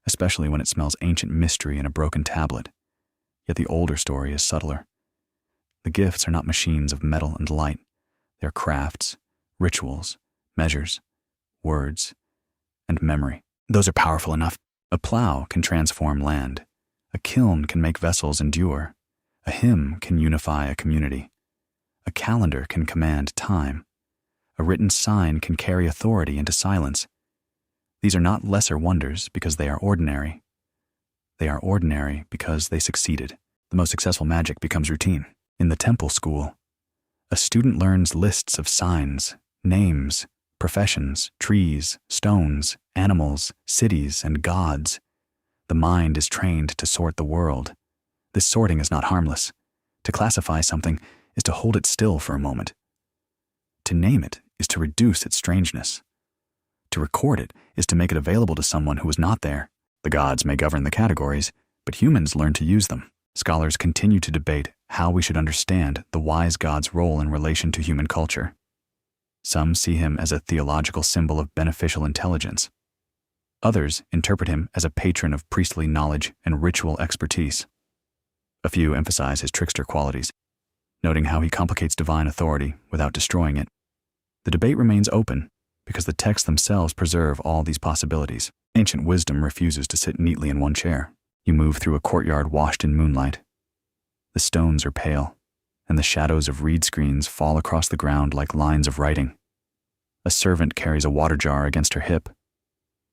especially when it smells ancient mystery in a broken tablet. Yet the older story is subtler. The gifts are not machines of metal and light. They are crafts, rituals, measures, words, and memory. Those are powerful enough. A plow can transform land. A kiln can make vessels endure. A hymn can unify a community. A calendar can command time. A written sign can carry authority into silence. These are not lesser wonders because they are ordinary. They are ordinary because they succeeded. The most successful magic becomes routine. In the temple school, a student learns lists of signs, names, professions, trees, stones, animals, cities, and gods. The mind is trained to sort the world. This sorting is not harmless. To classify something is to hold it still for a moment. To name it is to reduce its strangeness. To record it is to make it available to someone who was not there. The gods may govern the categories, but humans learn to use them. Scholars continue to debate how we should understand the wise god's role in relation to human culture. Some see him as a theological symbol of beneficial intelligence. Others interpret him as a patron of priestly knowledge and ritual expertise. A few emphasize his trickster qualities, noting how he complicates divine authority without destroying it. The debate remains open because the texts themselves preserve all these possibilities. Ancient wisdom refuses to sit neatly in one chair. You move through a courtyard washed in moonlight. The stones are pale, and the shadows of reed screens fall across the ground like lines of writing. A servant carries a water jar against her hip.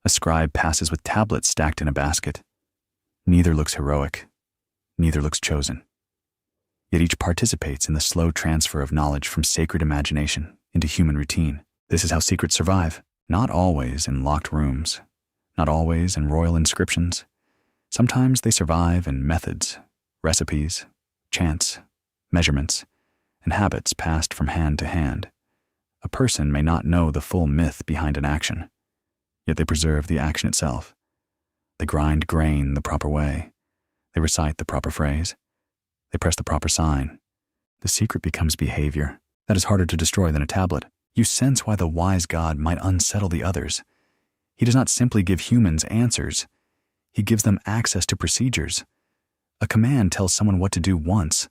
A scribe passes with tablets stacked in a basket. Neither looks heroic. Neither looks chosen. Yet each participates in the slow transfer of knowledge from sacred imagination into human routine. This is how secrets survive, not always in locked rooms, not always in royal inscriptions. Sometimes they survive in methods, recipes, chants, measurements, and habits passed from hand to hand. A person may not know the full myth behind an action, yet they preserve the action itself. They grind grain the proper way. They recite the proper phrase. They press the proper sign. The secret becomes behavior that is harder to destroy than a tablet. You sense why the wise God might unsettle the others. He does not simply give humans answers. He gives them access to procedures. A command tells someone what to do once.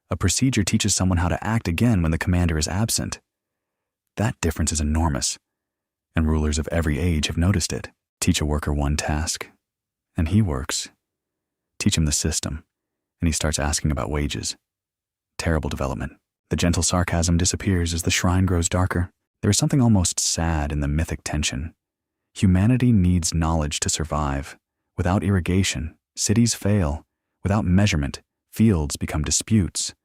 A procedure teaches someone how to act again when the commander is absent. That difference is enormous, and rulers of every age have noticed it. Teach a worker one task, and he works. Teach him the system, and he starts asking about wages. Terrible development. The gentle sarcasm disappears as the shrine grows darker. There is something almost sad in the mythic tension. Humanity needs knowledge to survive. Without irrigation, cities fail. Without measurement, fields become disputes.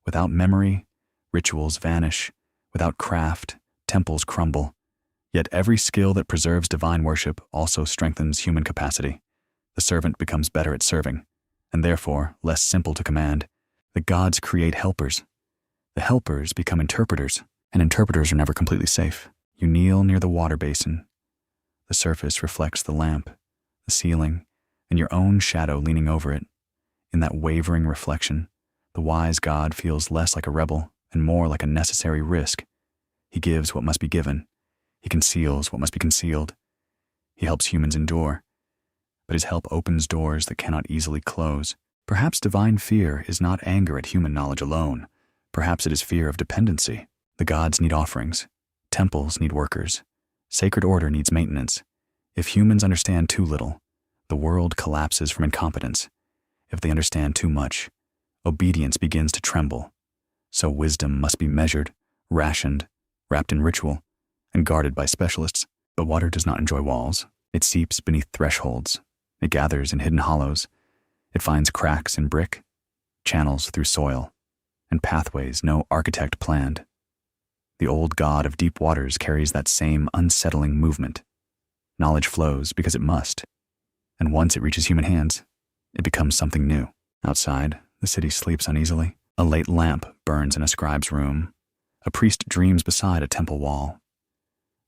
Without memory, rituals vanish. Without craft, temples crumble. Yet every skill that preserves divine worship also strengthens human capacity. The servant becomes better at serving, and therefore less simple to command. The gods create helpers. The helpers become interpreters, and interpreters are never completely safe. You kneel near the water basin. The surface reflects the lamp, the ceiling, and your own shadow leaning over it. In that wavering reflection, the wise God feels less like a rebel and more like a necessary risk. He gives what must be given. He conceals what must be concealed. He helps humans endure, but his help opens doors that cannot easily close. Perhaps divine fear is not anger at human knowledge alone. Perhaps it is fear of dependency. The gods need offerings. Temples need workers. Sacred order needs maintenance. If humans understand too little, the world collapses from incompetence. If they understand too much, obedience begins to tremble. So wisdom must be measured, rationed, wrapped in ritual, and guarded by specialists. But water does not enjoy walls. It seeps beneath thresholds. It gathers in hidden hollows. It finds cracks in brick, channels through soil, and pathways no architect planned. The old god of deep waters carries that same unsettling movement. Knowledge flows because it must, and once it reaches human hands, it becomes something new. Outside, the city sleeps uneasily. A late lamp burns in a scribe's room. A priest dreams beside a temple wall.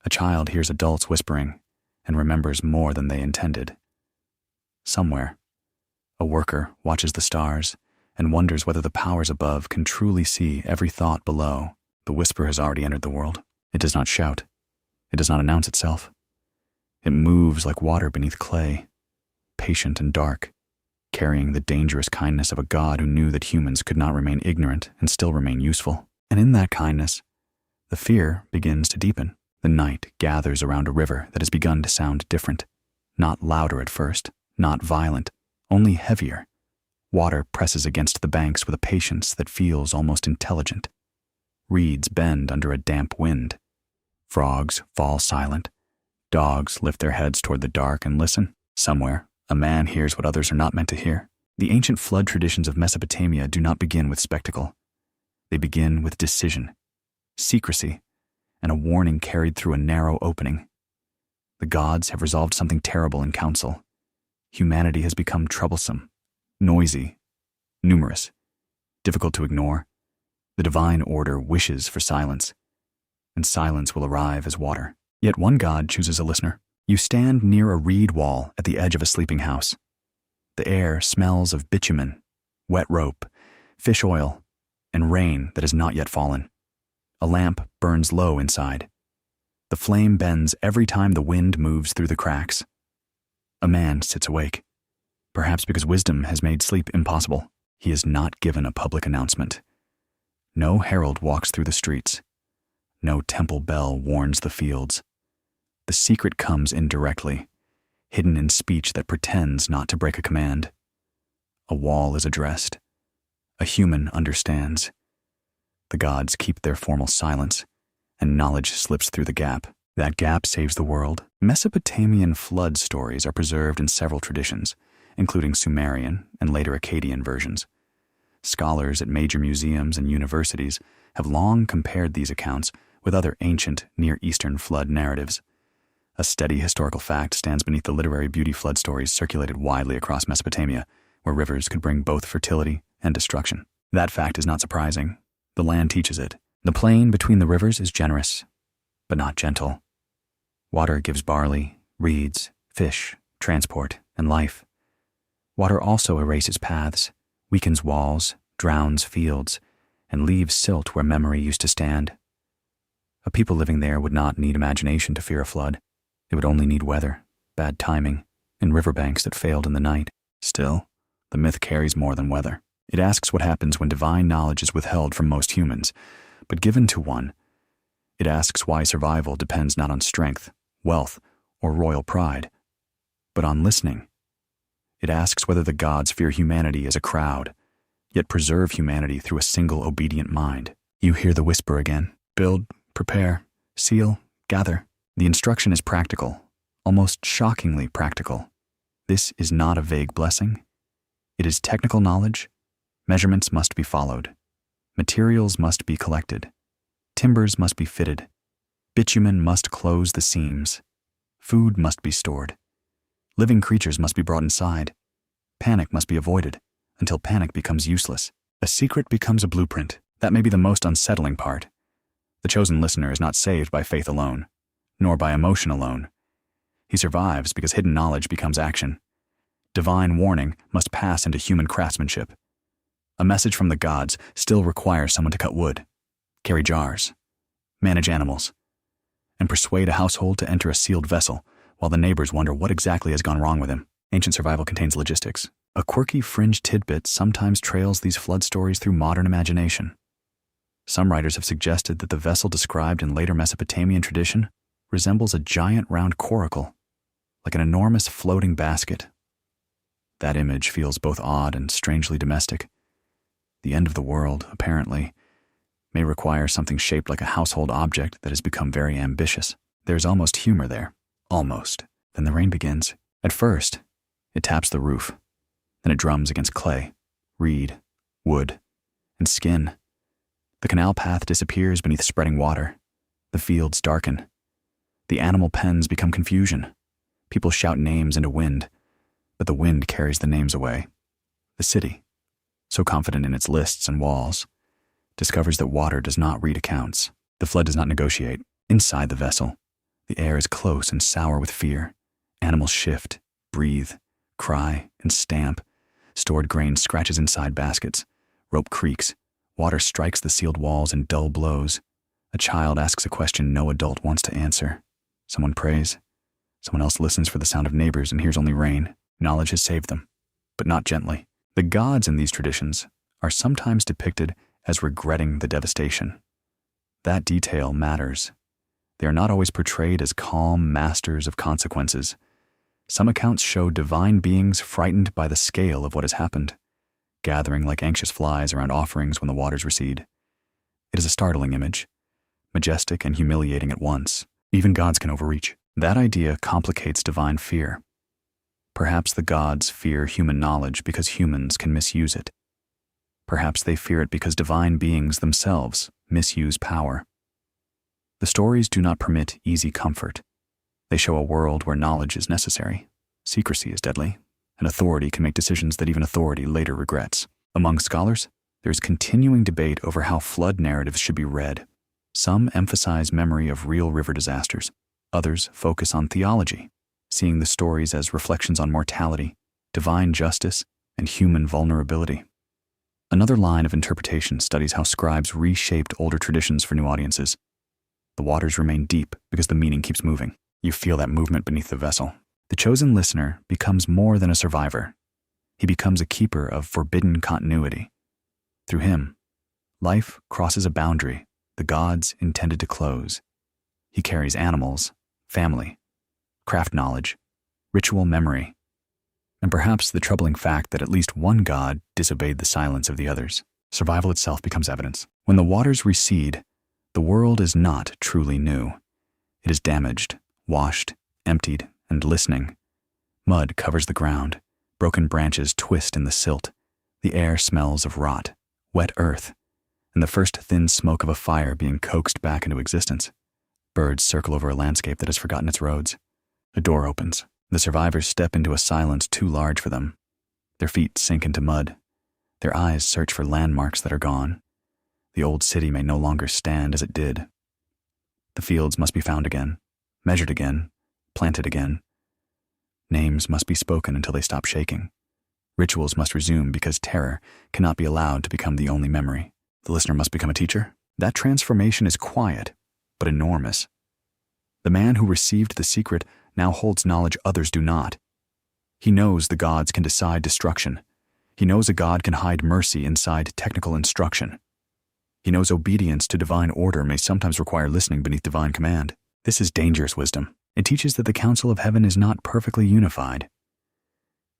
A child hears adults whispering and remembers more than they intended. Somewhere, a worker watches the stars and wonders whether the powers above can truly see every thought below. The whisper has already entered the world. It does not shout. It does not announce itself. It moves like water beneath clay, patient and dark, carrying the dangerous kindness of a god who knew that humans could not remain ignorant and still remain useful. And in that kindness, the fear begins to deepen. The night gathers around a river that has begun to sound different, not louder at first, not violent, only heavier. Water presses against the banks with a patience that feels almost intelligent. Reeds bend under a damp wind. Frogs fall silent. Dogs lift their heads toward the dark and listen. Somewhere, a man hears what others are not meant to hear. The ancient flood traditions of Mesopotamia do not begin with spectacle. They begin with decision, secrecy, and a warning carried through a narrow opening. The gods have resolved something terrible in council. Humanity has become troublesome, noisy, numerous, difficult to ignore. The divine order wishes for silence, and silence will arrive as water. Yet one god chooses a listener. You stand near a reed wall at the edge of a sleeping house. The air smells of bitumen, wet rope, fish oil, and rain that has not yet fallen. A lamp burns low inside. The flame bends every time the wind moves through the cracks. A man sits awake, perhaps because wisdom has made sleep impossible. He is not given a public announcement. No herald walks through the streets. No temple bell warns the fields. The secret comes indirectly, hidden in speech that pretends not to break a command. A wall is addressed. A human understands. The gods keep their formal silence, and knowledge slips through the gap. That gap saves the world. Mesopotamian flood stories are preserved in several traditions, including Sumerian and later Akkadian versions. Scholars at major museums and universities have long compared these accounts with other ancient Near Eastern flood narratives. A steady historical fact stands beneath the literary beauty flood stories circulated widely across Mesopotamia, where rivers could bring both fertility and destruction. That fact is not surprising. The land teaches it. The plain between the rivers is generous, but not gentle. Water gives barley, reeds, fish, transport, and life. Water also erases paths, weakens walls, drowns fields, and leaves silt where memory used to stand. A people living there would not need imagination to fear a flood. It would only need weather, bad timing, and riverbanks that failed in the night. Still, the myth carries more than weather. It asks what happens when divine knowledge is withheld from most humans, but given to one. It asks why survival depends not on strength, wealth, or royal pride, but on listening. It asks whether the gods fear humanity as a crowd, yet preserve humanity through a single obedient mind. You hear the whisper again. Build, prepare, seal, gather. The instruction is practical, almost shockingly practical. This is not a vague blessing. It is technical knowledge. Measurements must be followed. Materials must be collected. Timbers must be fitted. Bitumen must close the seams. Food must be stored. Living creatures must be brought inside. Panic must be avoided until panic becomes useless. A secret becomes a blueprint. That may be the most unsettling part. The chosen listener is not saved by faith alone, nor by emotion alone. He survives because hidden knowledge becomes action. Divine warning must pass into human craftsmanship. A message from the gods still requires someone to cut wood, carry jars, manage animals, and persuade a household to enter a sealed vessel while the neighbors wonder what exactly has gone wrong with him. Ancient survival contains logistics. A quirky fringe tidbit sometimes trails these flood stories through modern imagination. Some writers have suggested that the vessel described in later Mesopotamian tradition resembles a giant round coracle, like an enormous floating basket. That image feels both odd and strangely domestic. The end of the world, apparently, may require something shaped like a household object that has become very ambitious. There's almost humor there. Almost. Then the rain begins. At first, it taps the roof. Then it drums against clay, reed, wood, and skin. The canal path disappears beneath spreading water. The fields darken. The animal pens become confusion. People shout names into wind, but the wind carries the names away. The city, so confident in its lists and walls, discovers that water does not read accounts. The flood does not negotiate. Inside the vessel, the air is close and sour with fear. Animals shift, breathe, cry, and stamp. Stored grain scratches inside baskets. Rope creaks. Water strikes the sealed walls in dull blows. A child asks a question no adult wants to answer. Someone prays. Someone else listens for the sound of neighbors and hears only rain. Knowledge has saved them, but not gently. The gods in these traditions are sometimes depicted as regretting the devastation. That detail matters. They are not always portrayed as calm masters of consequences. Some accounts show divine beings frightened by the scale of what has happened, gathering like anxious flies around offerings when the waters recede. It is a startling image, majestic and humiliating at once. Even gods can overreach. That idea complicates divine fear. Perhaps the gods fear human knowledge because humans can misuse it. Perhaps they fear it because divine beings themselves misuse power. The stories do not permit easy comfort. They show a world where knowledge is necessary, secrecy is deadly, and authority can make decisions that even authority later regrets. Among scholars, there is continuing debate over how flood narratives should be read. Some emphasize memory of real river disasters. Others focus on theology, seeing the stories as reflections on mortality, divine justice, and human vulnerability. Another line of interpretation studies how scribes reshaped older traditions for new audiences. The waters remain deep because the meaning keeps moving. You feel that movement beneath the vessel. The chosen listener becomes more than a survivor. He becomes a keeper of forbidden continuity. Through him, life crosses a boundary the gods intended to close. He carries animals, family, craft knowledge, ritual memory, and perhaps the troubling fact that at least one god disobeyed the silence of the others. Survival itself becomes evidence. When the waters recede, the world is not truly new. It is damaged, washed, emptied, and listening. Mud covers the ground. Broken branches twist in the silt. The air smells of rot, wet earth, and the first thin smoke of a fire being coaxed back into existence. Birds circle over a landscape that has forgotten its roads. A door opens. The survivors step into a silence too large for them. Their feet sink into mud. Their eyes search for landmarks that are gone. The old city may no longer stand as it did. The fields must be found again, measured again, planted again. Names must be spoken until they stop shaking. Rituals must resume because terror cannot be allowed to become the only memory. The listener must become a teacher. That transformation is quiet, but enormous. The man who received the secret now holds knowledge others do not. He knows the gods can decide destruction. He knows a god can hide mercy inside technical instruction. He knows obedience to divine order may sometimes require listening beneath divine command. This is dangerous wisdom. It teaches that the council of heaven is not perfectly unified.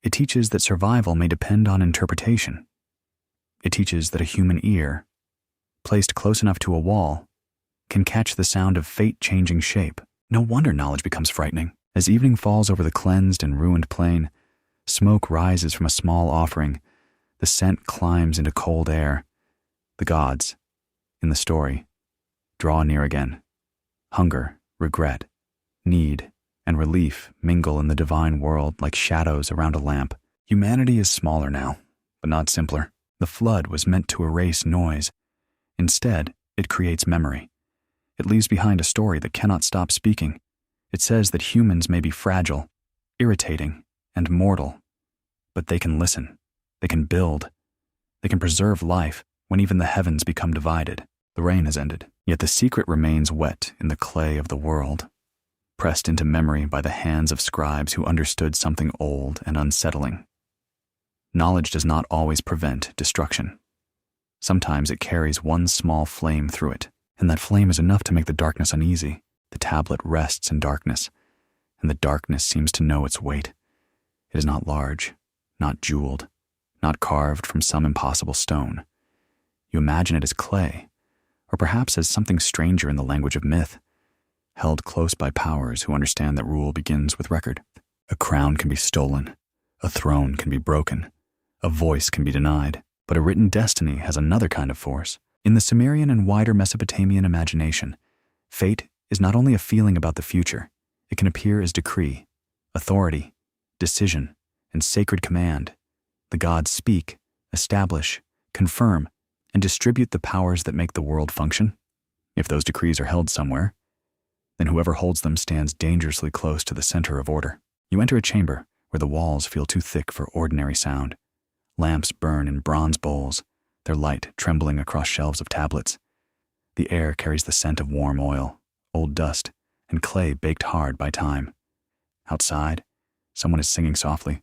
It teaches that survival may depend on interpretation. It teaches that a human ear, placed close enough to a wall, can catch the sound of fate changing shape. No wonder knowledge becomes frightening. As evening falls over the cleansed and ruined plain, smoke rises from a small offering. The scent climbs into cold air. The gods, in the story, draw near again. Hunger, regret, need, and relief mingle in the divine world like shadows around a lamp. Humanity is smaller now, but not simpler. The flood was meant to erase noise. Instead, it creates memory. It leaves behind a story that cannot stop speaking. It says that humans may be fragile, irritating, and mortal, but they can listen. They can build. They can preserve life when even the heavens become divided. The rain has ended, yet the secret remains wet in the clay of the world, pressed into memory by the hands of scribes who understood something old and unsettling. Knowledge does not always prevent destruction. Sometimes it carries one small flame through it, and that flame is enough to make the darkness uneasy. The tablet rests in darkness, and the darkness seems to know its weight. It is not large, not jeweled, not carved from some impossible stone. You imagine it as clay, or perhaps as something stranger in the language of myth, held close by powers who understand that rule begins with record. A crown can be stolen, a throne can be broken, a voice can be denied, but a written destiny has another kind of force. In the Sumerian and wider Mesopotamian imagination, fate is not only a feeling about the future, it can appear as decree, authority, decision, and sacred command. The gods speak, establish, confirm, and distribute the powers that make the world function. If those decrees are held somewhere, then whoever holds them stands dangerously close to the center of order. You enter a chamber where the walls feel too thick for ordinary sound. Lamps burn in bronze bowls, their light trembling across shelves of tablets. The air carries the scent of warm oil, old dust, and clay baked hard by time. Outside, someone is singing softly,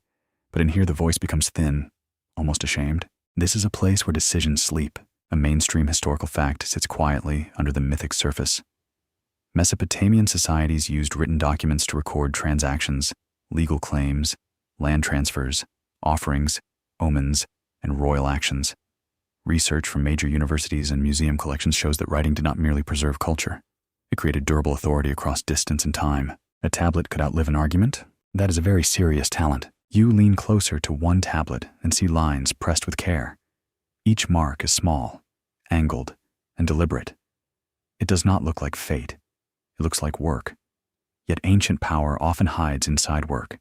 but in here the voice becomes thin, almost ashamed. This is a place where decisions sleep. A mainstream historical fact sits quietly under the mythic surface. Mesopotamian societies used written documents to record transactions, legal claims, land transfers, offerings, omens, and royal actions. Research from major universities and museum collections shows that writing did not merely preserve culture. It created durable authority across distance and time. A tablet could outlive an argument. That is a very serious talent. You lean closer to one tablet and see lines pressed with care. Each mark is small, angled, and deliberate. It does not look like fate. It looks like work. Yet ancient power often hides inside work.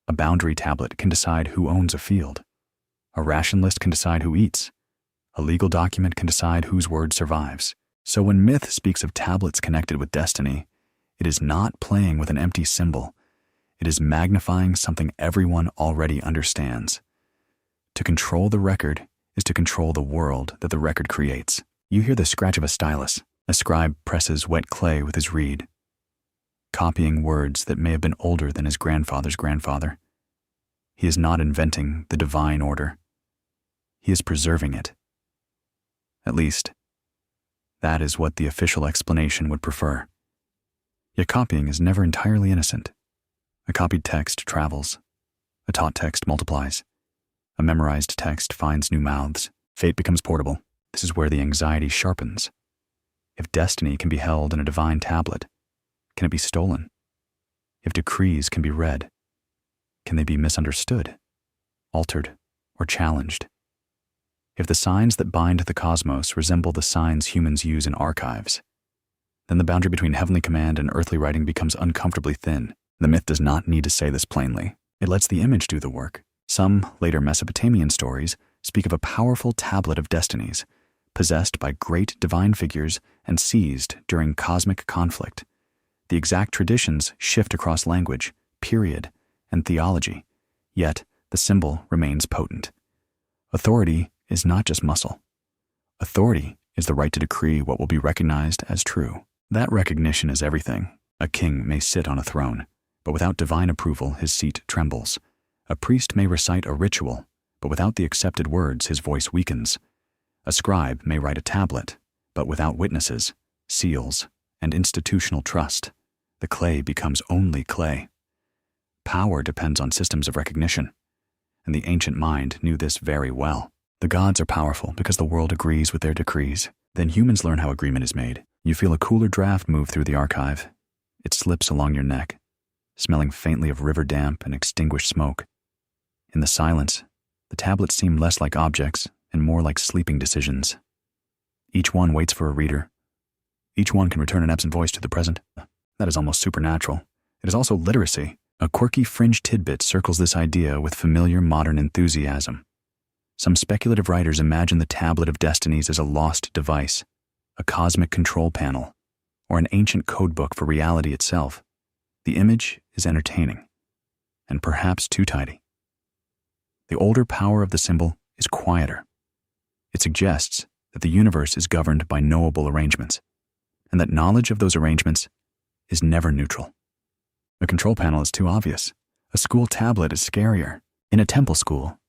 A boundary tablet can decide who owns a field. A ration list can decide who eats. A legal document can decide whose word survives. So when myth speaks of tablets connected with destiny, it is not playing with an empty symbol. It is magnifying something everyone already understands. To control the record is to control the world that the record creates. You hear the scratch of a stylus. A scribe presses wet clay with his reed, copying words that may have been older than his grandfather's grandfather. He is not inventing the divine order. He is preserving it. At least, that is what the official explanation would prefer. Yet copying is never entirely innocent. A copied text travels. A taught text multiplies. A memorized text finds new mouths. Fate becomes portable. This is where the anxiety sharpens. If destiny can be held in a divine tablet, can it be stolen? If decrees can be read, can they be misunderstood, altered, or challenged? If the signs that bind the cosmos resemble the signs humans use in archives, then the boundary between heavenly command and earthly writing becomes uncomfortably thin. The myth does not need to say this plainly. It lets the image do the work. Some later Mesopotamian stories speak of a powerful tablet of destinies, possessed by great divine figures and seized during cosmic conflict. The exact traditions shift across language, period, and theology, yet the symbol remains potent. Authority is not just muscle. Authority is the right to decree what will be recognized as true. That recognition is everything. A king may sit on a throne, but without divine approval, his seat trembles. A priest may recite a ritual, but without the accepted words, his voice weakens. A scribe may write a tablet, but without witnesses, seals, and institutional trust, the clay becomes only clay. Power depends on systems of recognition, and the ancient mind knew this very well. The gods are powerful because the world agrees with their decrees. Then humans learn how agreement is made. You feel a cooler draft move through the archive. It slips along your neck, smelling faintly of river damp and extinguished smoke. In the silence, the tablets seem less like objects and more like sleeping decisions. Each one waits for a reader. Each one can return an absent voice to the present. That is almost supernatural. It is also literacy. A quirky fringe tidbit circles this idea with familiar modern enthusiasm. Some speculative writers imagine the tablet of destinies as a lost device, a cosmic control panel, or an ancient codebook for reality itself. The image is entertaining, and perhaps too tidy. The older power of the symbol is quieter. It suggests that the universe is governed by knowable arrangements, and that knowledge of those arrangements is never neutral. A control panel is too obvious. A school tablet is scarier. In a temple school,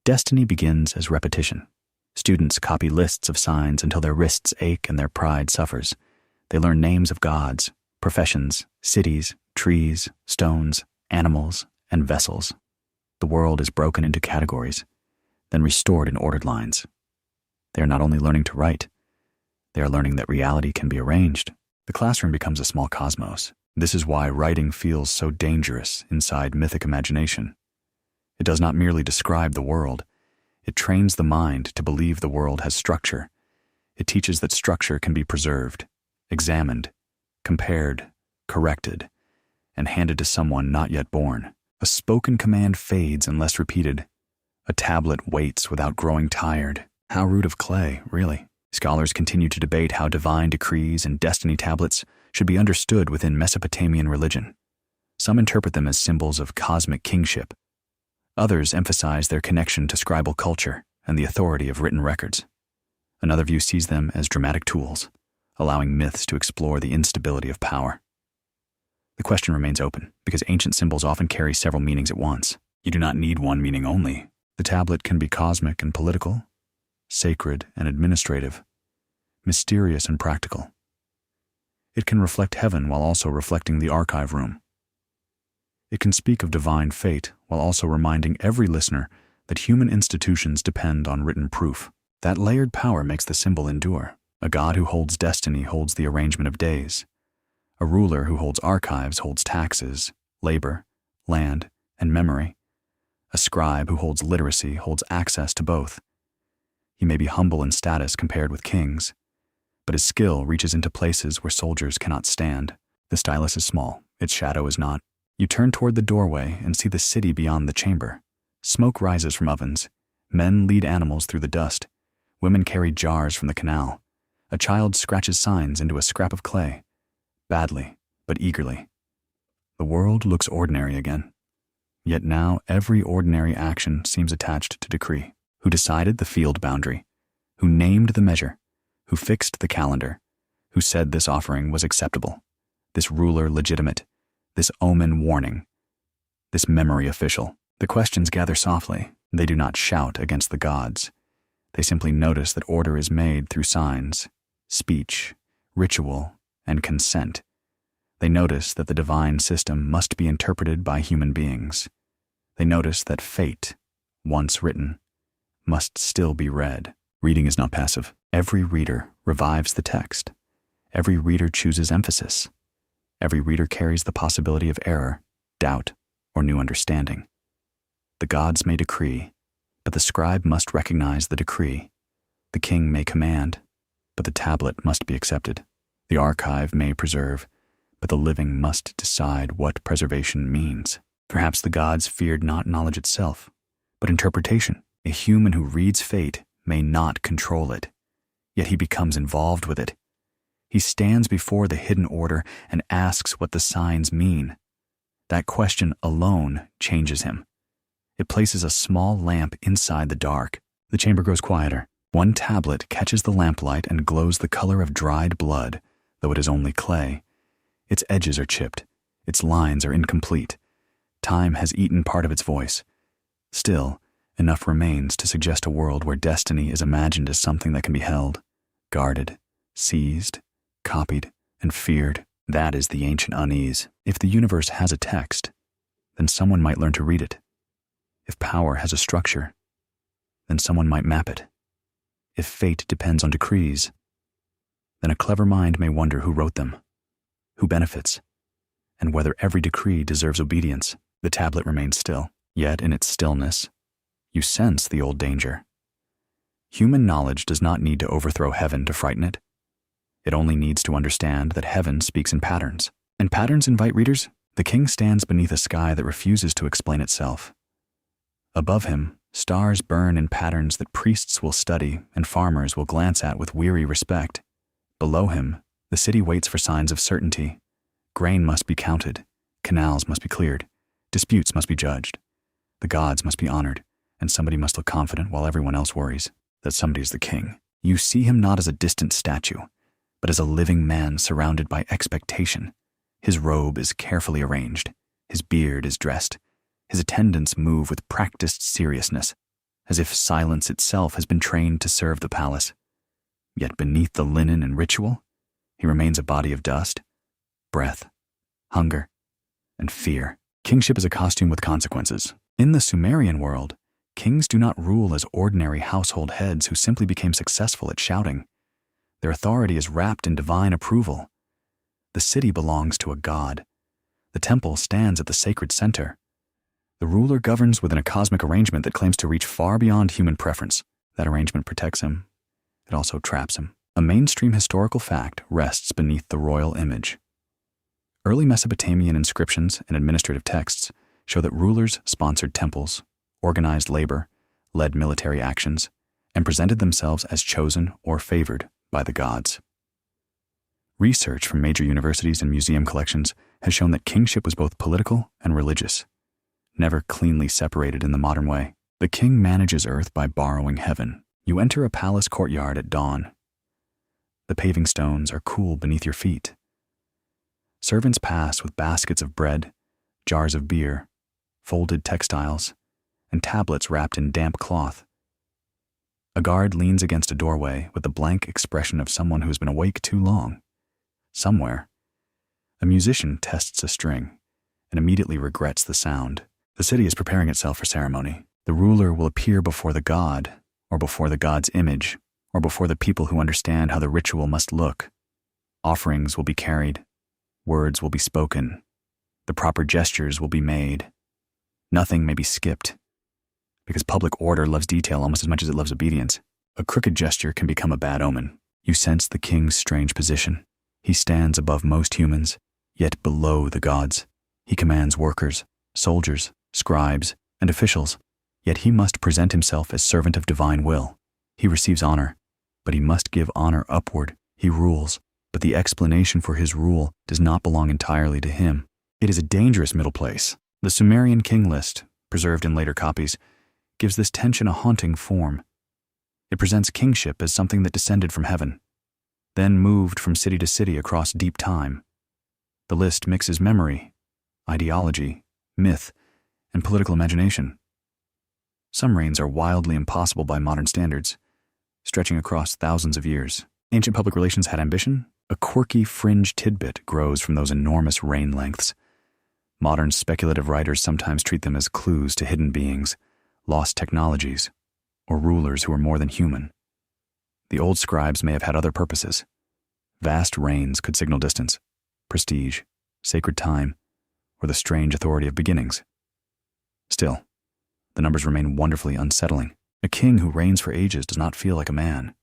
destiny begins as repetition. Students copy lists of signs until their wrists ache and their pride suffers. They learn names of gods, professions, cities, trees, stones, animals, and vessels. The world is broken into categories, then restored in ordered lines. They are not only learning to write, they are learning that reality can be arranged. The classroom becomes a small cosmos. This is why writing feels so dangerous inside mythic imagination. It does not merely describe the world. It trains the mind to believe the world has structure. It teaches that structure can be preserved, examined, compared, corrected, and handed to someone not yet born. A spoken command fades unless repeated. A tablet waits without growing tired. How rude of clay, really. Scholars continue to debate how divine decrees and destiny tablets should be understood within Mesopotamian religion. Some interpret them as symbols of cosmic kingship. Others emphasize their connection to scribal culture and the authority of written records. Another view sees them as dramatic tools, allowing myths to explore the instability of power. The question remains open because ancient symbols often carry several meanings at once. You do not need one meaning only. The tablet can be cosmic and political, sacred and administrative, mysterious and practical. It can reflect heaven while also reflecting the archive room. It can speak of divine fate while also reminding every listener that human institutions depend on written proof. That layered power makes the symbol endure. A god who holds destiny holds the arrangement of days. A ruler who holds archives holds taxes, labor, land, and memory. A scribe who holds literacy holds access to both. He may be humble in status compared with kings, but his skill reaches into places where soldiers cannot stand. The stylus is small, its shadow is not. You turn toward the doorway and see the city beyond the chamber. Smoke rises from ovens. Men lead animals through the dust. Women carry jars from the canal. A child scratches signs into a scrap of clay. Badly, but eagerly. The world looks ordinary again. Yet now every ordinary action seems attached to decree. Who decided the field boundary? Who named the measure? Who fixed the calendar? Who said this offering was acceptable? This ruler legitimate? This omen warning? This memory official? The questions gather softly. They do not shout against the gods. They simply notice that order is made through signs, speech, ritual, and consent. They notice that the divine system must be interpreted by human beings. They notice that fate, once written, must still be read. Reading is not passive. Every reader revives the text. Every reader chooses emphasis. Every reader carries the possibility of error, doubt, or new understanding. The gods may decree, but the scribe must recognize the decree. The king may command, but the tablet must be accepted. The archive may preserve, but the living must decide what preservation means. Perhaps the gods feared not knowledge itself, but interpretation. A human who reads fate may not control it, yet he becomes involved with it. He stands before the hidden order and asks what the signs mean. That question alone changes him. It places a small lamp inside the dark. The chamber grows quieter. One tablet catches the lamplight and glows the color of dried blood, though it is only clay. Its edges are chipped. Its lines are incomplete. Time has eaten part of its voice. Still, enough remains to suggest a world where destiny is imagined as something that can be held, guarded, seized, copied, and feared. That is the ancient unease. If the universe has a text, then someone might learn to read it. If power has a structure, then someone might map it. If fate depends on decrees, then a clever mind may wonder who wrote them, who benefits, and whether every decree deserves obedience. The tablet remains still, yet in its stillness, you sense the old danger. Human knowledge does not need to overthrow heaven to frighten it. It only needs to understand that heaven speaks in patterns. And patterns invite readers. The king stands beneath a sky that refuses to explain itself. Above him, stars burn in patterns that priests will study and farmers will glance at with weary respect. Below him, the city waits for signs of certainty. Grain must be counted, canals must be cleared, disputes must be judged. The gods must be honored, and somebody must look confident while everyone else worries that somebody is the king. You see him not as a distant statue, but as a living man surrounded by expectation. His robe is carefully arranged. His beard is dressed. His attendants move with practiced seriousness, as if silence itself has been trained to serve the palace. Yet beneath the linen and ritual, he remains a body of dust, breath, hunger, and fear. Kingship is a costume with consequences. In the Sumerian world, kings do not rule as ordinary household heads who simply became successful at shouting. Their authority is wrapped in divine approval. The city belongs to a god. The temple stands at the sacred center. The ruler governs within a cosmic arrangement that claims to reach far beyond human preference. That arrangement protects him. It also traps him. A mainstream historical fact rests beneath the royal image. Early Mesopotamian inscriptions and administrative texts show that rulers sponsored temples, organized labor, led military actions, and presented themselves as chosen or favored by the gods. Research from major universities and museum collections has shown that kingship was both political and religious, never cleanly separated in the modern way. The king manages earth by borrowing heaven. You enter a palace courtyard at dawn. The paving stones are cool beneath your feet. Servants pass with baskets of bread, jars of beer, folded textiles, and tablets wrapped in damp cloth. A guard leans against a doorway with the blank expression of someone who has been awake too long. Somewhere, a musician tests a string and immediately regrets the sound. The city is preparing itself for ceremony. The ruler will appear before the god, or before the god's image, or before the people who understand how the ritual must look. Offerings will be carried. Words will be spoken. The proper gestures will be made. Nothing may be skipped, because public order loves detail almost as much as it loves obedience. A crooked gesture can become a bad omen. You sense the king's strange position. He stands above most humans, yet below the gods. He commands workers, soldiers, scribes, and officials, yet he must present himself as servant of divine will. He receives honor, but he must give honor upward. He rules, but the explanation for his rule does not belong entirely to him. It is a dangerous middle place. The Sumerian king list, preserved in later copies, gives this tension a haunting form. It presents kingship as something that descended from heaven, then moved from city to city across deep time. The list mixes memory, ideology, myth, and political imagination. Some reigns are wildly impossible by modern standards, stretching across thousands of years. Ancient public relations had ambition. A quirky fringe tidbit grows from those enormous reign lengths. Modern speculative writers sometimes treat them as clues to hidden beings, lost technologies, or rulers who are more than human. The old scribes may have had other purposes. Vast reigns could signal distance, prestige, sacred time, or the strange authority of beginnings. Still, the numbers remain wonderfully unsettling. A king who reigns for ages does not feel like a man.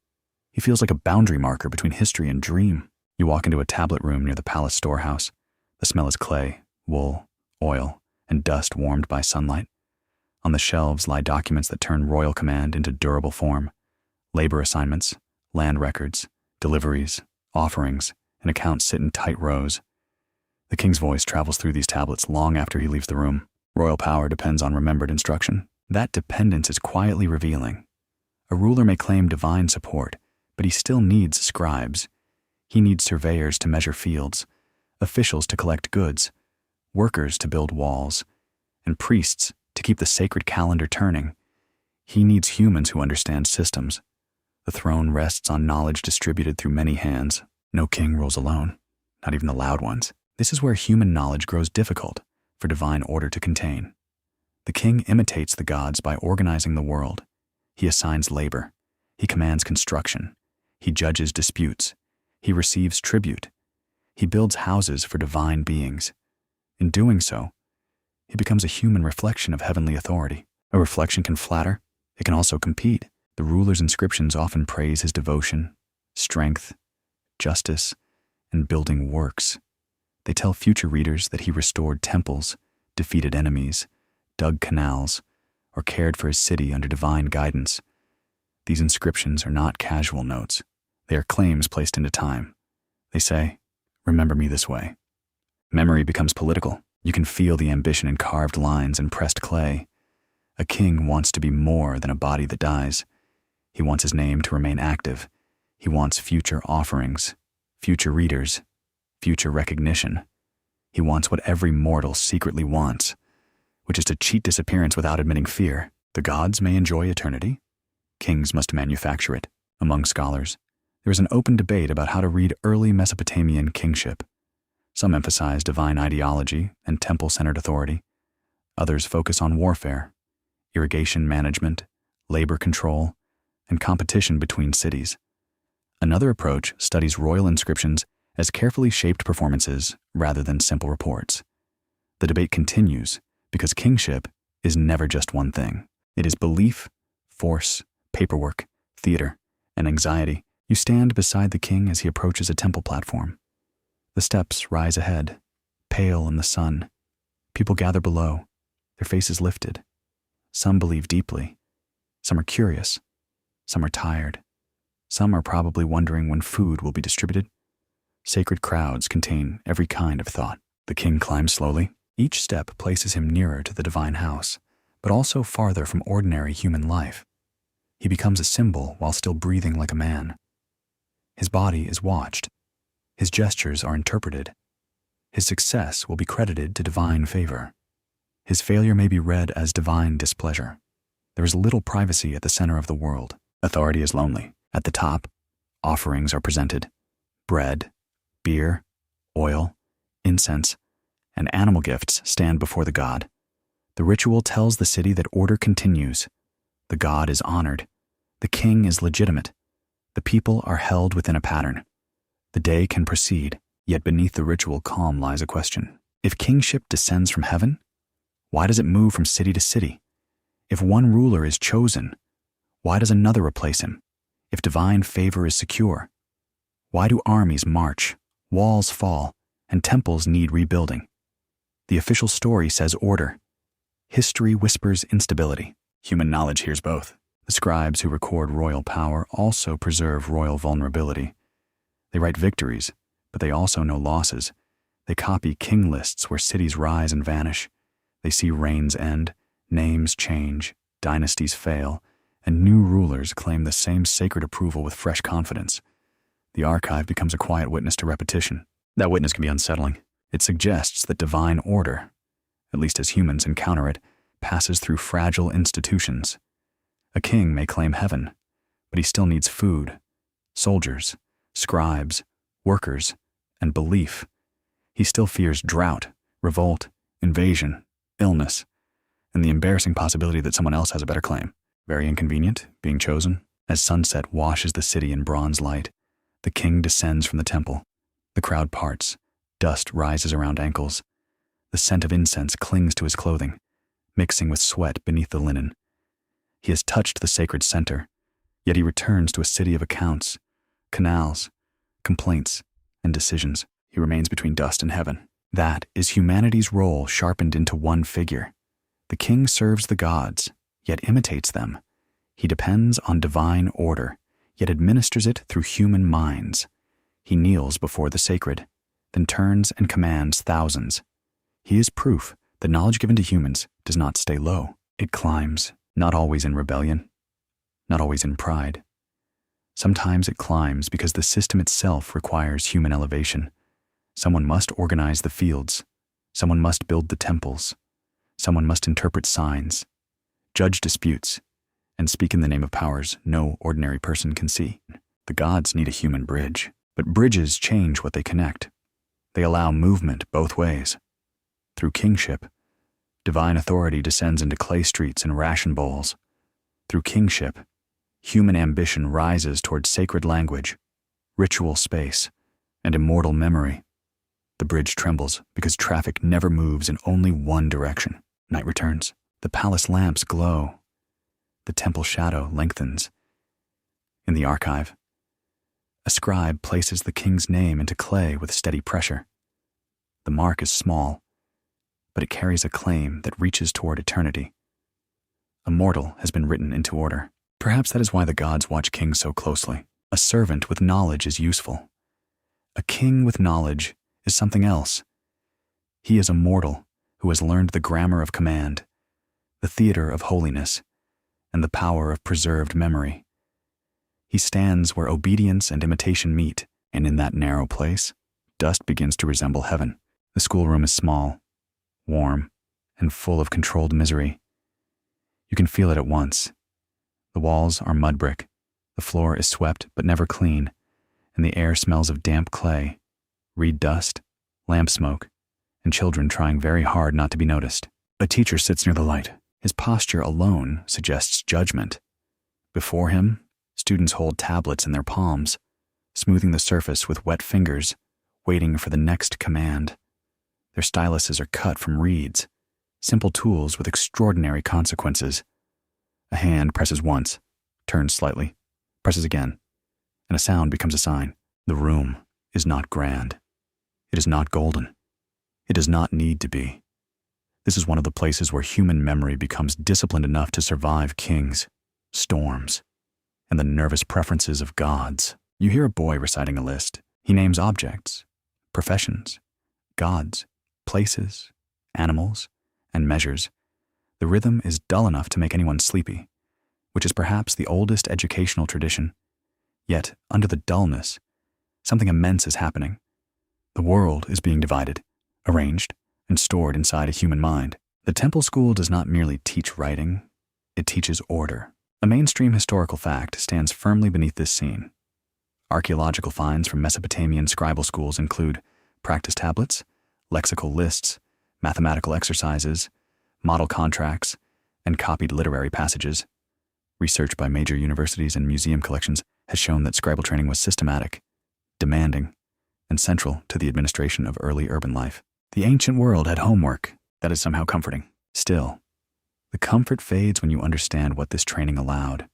He feels like a boundary marker between history and dream. You walk into a tablet room near the palace storehouse. The smell is clay, wool, oil, and dust warmed by sunlight. On the shelves lie documents that turn royal command into durable form. Labor assignments, land records, deliveries, offerings, and accounts sit in tight rows. The king's voice travels through these tablets long after he leaves the room. Royal power depends on remembered instruction. That dependence is quietly revealing. A ruler may claim divine support, but he still needs scribes. He needs surveyors to measure fields, officials to collect goods, workers to build walls, and priests to keep the sacred calendar turning. He needs humans who understand systems. The throne rests on knowledge distributed through many hands. No king rules alone, not even the loud ones. This is where human knowledge grows difficult for divine order to contain. The king imitates the gods by organizing the world. He assigns labor. He commands construction. He judges disputes. He receives tribute. He builds houses for divine beings. In doing so, he becomes a human reflection of heavenly authority. A reflection can flatter. It can also compete. The ruler's inscriptions often praise his devotion, strength, justice, and building works. They tell future readers that he restored temples, defeated enemies, dug canals, or cared for his city under divine guidance. These inscriptions are not casual notes. They are claims placed into time. They say, "Remember me this way." Memory becomes political. You can feel the ambition in carved lines and pressed clay. A king wants to be more than a body that dies. He wants his name to remain active. He wants future offerings, future readers, future recognition. He wants what every mortal secretly wants, which is to cheat disappearance without admitting fear. The gods may enjoy eternity. Kings must manufacture it. Among scholars, there is an open debate about how to read early Mesopotamian kingship. Some emphasize divine ideology and temple-centered authority. Others focus on warfare, irrigation management, labor control, and competition between cities. Another approach studies royal inscriptions as carefully shaped performances rather than simple reports. The debate continues because kingship is never just one thing. It is belief, force, paperwork, theater, and anxiety. You stand beside the king as he approaches a temple platform. The steps rise ahead, pale in the sun. People gather below, their faces lifted. Some believe deeply. Some are curious. Some are tired. Some are probably wondering when food will be distributed. Sacred crowds contain every kind of thought. The king climbs slowly. Each step places him nearer to the divine house, but also farther from ordinary human life. He becomes a symbol while still breathing like a man. His body is watched. His gestures are interpreted. His success will be credited to divine favor. His failure may be read as divine displeasure. There is little privacy at the center of the world. Authority is lonely. At the top, offerings are presented. Bread, beer, oil, incense, and animal gifts stand before the god. The ritual tells the city that order continues. The god is honored. The king is legitimate. The people are held within a pattern. The day can proceed, yet beneath the ritual calm lies a question. If kingship descends from heaven, why does it move from city to city? If one ruler is chosen, why does another replace him? If divine favor is secure, Why do armies march, walls fall, and temples need rebuilding? The official story says order. History whispers instability. Human knowledge hears both. The scribes who record royal power also preserve royal vulnerability. They write victories, but they also know losses. They copy king lists where cities rise and vanish. They see reigns end, names change, dynasties fail, and new rulers claim the same sacred approval with fresh confidence. The archive becomes a quiet witness to repetition. That witness can be unsettling. It suggests that divine order, at least as humans encounter it, passes through fragile institutions. A king may claim heaven, but he still needs food, soldiers, scribes, workers, and belief. He still fears drought, revolt, invasion, illness, and the embarrassing possibility that someone else has a better claim. Very inconvenient, being chosen. As sunset washes the city in bronze light, the king descends from the temple. The crowd parts. Dust rises around ankles. The scent of incense clings to his clothing, mixing with sweat beneath the linen. He has touched the sacred center, yet he returns to a city of accounts, canals, complaints, and decisions. He remains between dust and heaven. That is humanity's role sharpened into one figure. The king serves the gods, yet imitates them. He depends on divine order, yet administers it through human minds. He kneels before the sacred, then turns and commands thousands. He is proof that knowledge given to humans does not stay low. It climbs, not always in rebellion, not always in pride. Sometimes it climbs because the system itself requires human elevation. Someone must organize the fields. Someone must build the temples. Someone must interpret signs, judge disputes, and speak in the name of powers no ordinary person can see. The gods need a human bridge, but bridges change what they connect. They allow movement both ways. Through kingship, divine authority descends into clay streets and ration bowls. Through kingship, human ambition rises towards sacred language, ritual space, and immortal memory. The bridge trembles because traffic never moves in only one direction. Night returns. The palace lamps glow. The temple shadow lengthens. In the archive, a scribe places the king's name into clay with steady pressure. The mark is small, but it carries a claim that reaches toward eternity. A mortal has been written into order. Perhaps that is why the gods watch kings so closely. A servant with knowledge is useful. A king with knowledge is something else. He is a mortal who has learned the grammar of command, the theater of holiness, and the power of preserved memory. He stands where obedience and imitation meet, and in that narrow place, dust begins to resemble heaven. The schoolroom is small, warm, and full of controlled misery. You can feel it at once. The walls are mud brick, the floor is swept but never clean, and the air smells of damp clay, reed dust, lamp smoke, and children trying very hard not to be noticed. A teacher sits near the light. His posture alone suggests judgment. Before him, students hold tablets in their palms, smoothing the surface with wet fingers, waiting for the next command. Their styluses are cut from reeds, simple tools with extraordinary consequences. A hand presses once, turns slightly, presses again, and a sound becomes a sign. The room is not grand. It is not golden. It does not need to be. This is one of the places where human memory becomes disciplined enough to survive kings, storms, and the nervous preferences of gods. You hear a boy reciting a list. He names objects, professions, gods, places, animals, and measures. The rhythm is dull enough to make anyone sleepy, which is perhaps the oldest educational tradition. Yet, under the dullness, something immense is happening. The world is being divided, arranged, and stored inside a human mind. The temple school does not merely teach writing, it teaches order. A mainstream historical fact stands firmly beneath this scene. Archaeological finds from Mesopotamian scribal schools include practice tablets, lexical lists, mathematical exercises, model contracts, and copied literary passages. Research by major universities and museum collections has shown that scribal training was systematic, demanding, and central to the administration of early urban life. The ancient world had homework that is somehow comforting. Still, the comfort fades when you understand what this training allowed.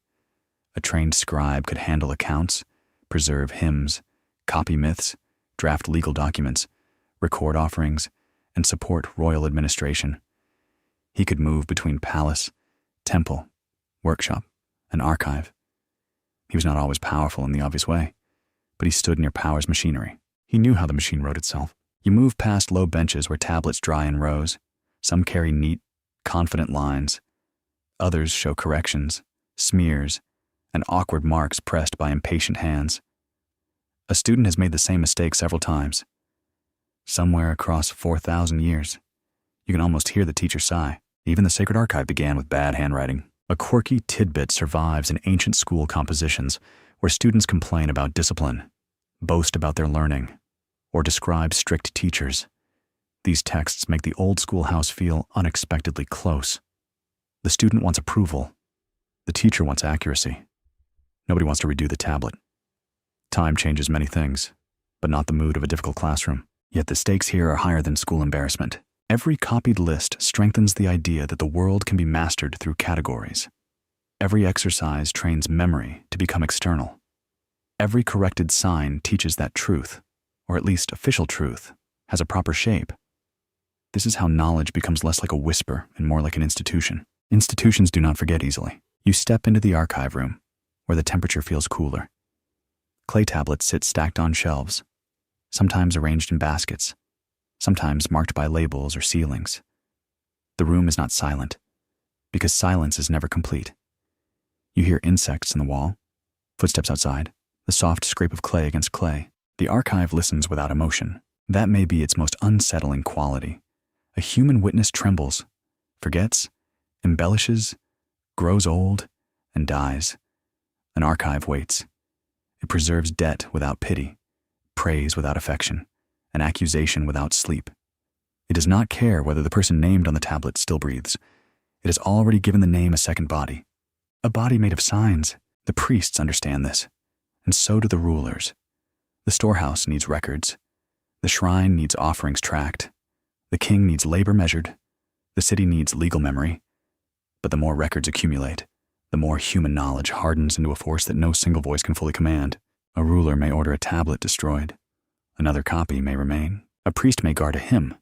A trained scribe could handle accounts, preserve hymns, copy myths, draft legal documents, record offerings, and support royal administration. He could move between palace, temple, workshop, and archive. He was not always powerful in the obvious way, but he stood near power's machinery. He knew how the machine wrote itself. You move past low benches where tablets dry in rows. Some carry neat, confident lines. Others show corrections, smears, and awkward marks pressed by impatient hands. A student has made the same mistake several times. Somewhere across 4,000 years, you can almost hear the teacher sigh. Even the sacred archive began with bad handwriting. A quirky tidbit survives in ancient school compositions where students complain about discipline, boast about their learning, or describe strict teachers. These texts make the old schoolhouse feel unexpectedly close. The student wants approval. The teacher wants accuracy. Nobody wants to redo the tablet. Time changes many things, but not the mood of a difficult classroom. Yet the stakes here are higher than school embarrassment. Every copied list strengthens the idea that the world can be mastered through categories. Every exercise trains memory to become external. Every corrected sign teaches that truth, or at least official truth, has a proper shape. This is how knowledge becomes less like a whisper and more like an institution. Institutions do not forget easily. You step into the archive room, where the temperature feels cooler. Clay tablets sit stacked on shelves, sometimes arranged in baskets, sometimes marked by labels or ceilings. The room is not silent, because silence is never complete. You hear insects in the wall, footsteps outside, the soft scrape of clay against clay. The archive listens without emotion. That may be its most unsettling quality. A human witness trembles, forgets, embellishes, grows old, and dies. An archive waits. It preserves debt without pity, praise without affection, an accusation without sleep. It does not care whether the person named on the tablet still breathes. It has already given the name a second body. A body made of signs. The priests understand this, and so do the rulers. The storehouse needs records. The shrine needs offerings tracked. The king needs labor measured. The city needs legal memory. But the more records accumulate, the more human knowledge hardens into a force that no single voice can fully command. A ruler may order a tablet destroyed. Another copy may remain. A priest may guard a hymn.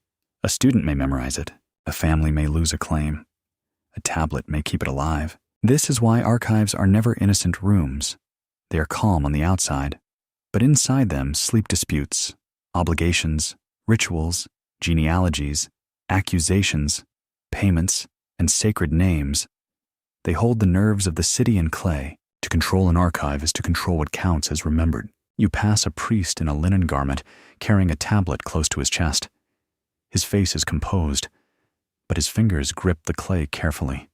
A student may memorize it. A family may lose a claim. A tablet may keep it alive. This is why archives are never innocent rooms. They are calm on the outside, but inside them sleep disputes, obligations, rituals, genealogies, accusations, payments, and sacred names. They hold the nerves of the city in clay. To control an archive is to control what counts as remembered. You pass a priest in a linen garment carrying a tablet close to his chest. His face is composed, but his fingers grip the clay carefully.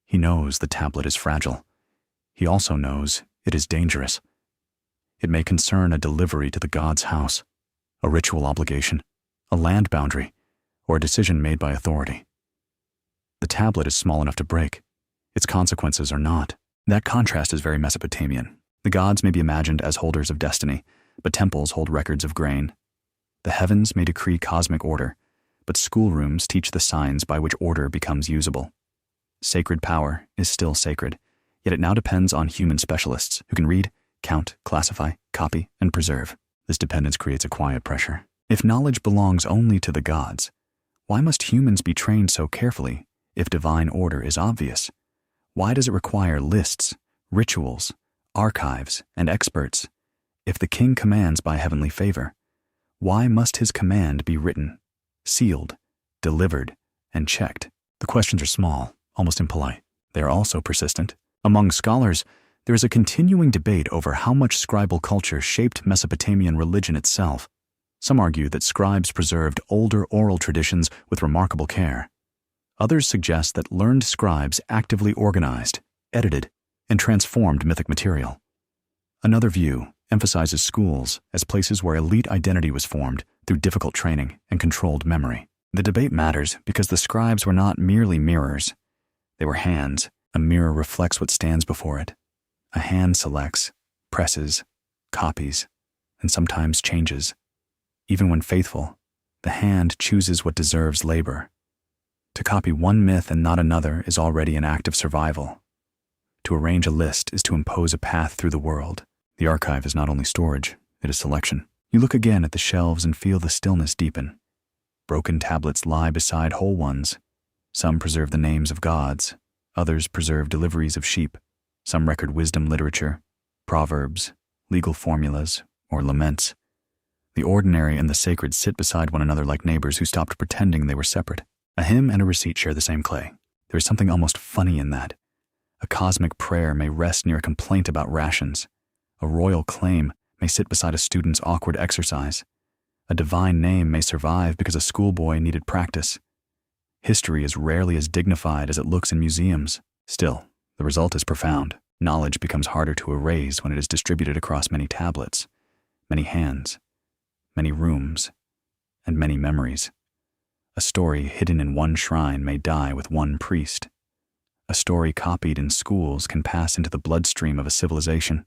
He knows the tablet is fragile. He also knows it is dangerous. It may concern a delivery to the god's house, a ritual obligation, a land boundary, or a decision made by authority. The tablet is small enough to break. Its consequences are not. That contrast is very Mesopotamian. The gods may be imagined as holders of destiny, but temples hold records of grain. The heavens may decree cosmic order, but schoolrooms teach the signs by which order becomes usable. Sacred power is still sacred, yet it now depends on human specialists who can read, count, classify, copy, and preserve. This dependence creates a quiet pressure. If knowledge belongs only to the gods, why must humans be trained so carefully if divine order is obvious? Why does it require lists, rituals, archives, and experts? If the king commands by heavenly favor, why must his command be written, sealed, delivered, and checked? The questions are small, almost impolite. They are also persistent. Among scholars, there is a continuing debate over how much scribal culture shaped Mesopotamian religion itself. Some argue that scribes preserved older oral traditions with remarkable care. Others suggest that learned scribes actively organized, edited, and transformed mythic material. Another view emphasizes schools as places where elite identity was formed through difficult training and controlled memory. The debate matters because the scribes were not merely mirrors. They were hands. A mirror reflects what stands before it. A hand selects, presses, copies, and sometimes changes. Even when faithful, the hand chooses what deserves labor. To copy one myth and not another is already an act of survival. To arrange a list is to impose a path through the world. The archive is not only storage, It is selection. You look again at the shelves and feel the stillness deepen. Broken tablets lie beside whole ones. Some preserve the names of gods. Others preserve deliveries of sheep. Some record wisdom literature, proverbs, legal formulas, or laments. The ordinary and the sacred sit beside one another like neighbors who stopped pretending they were separate. A hymn and a receipt share the same clay. There is something almost funny in that. A cosmic prayer may rest near a complaint about rations. A royal claim may sit beside a student's awkward exercise. A divine name may survive because a schoolboy needed practice. History is rarely as dignified as it looks in museums. Still, the result is profound. Knowledge becomes harder to erase when it is distributed across many tablets, many hands, many rooms, and many memories. A story hidden in one shrine may die with one priest. A story copied in schools can pass into the bloodstream of a civilization.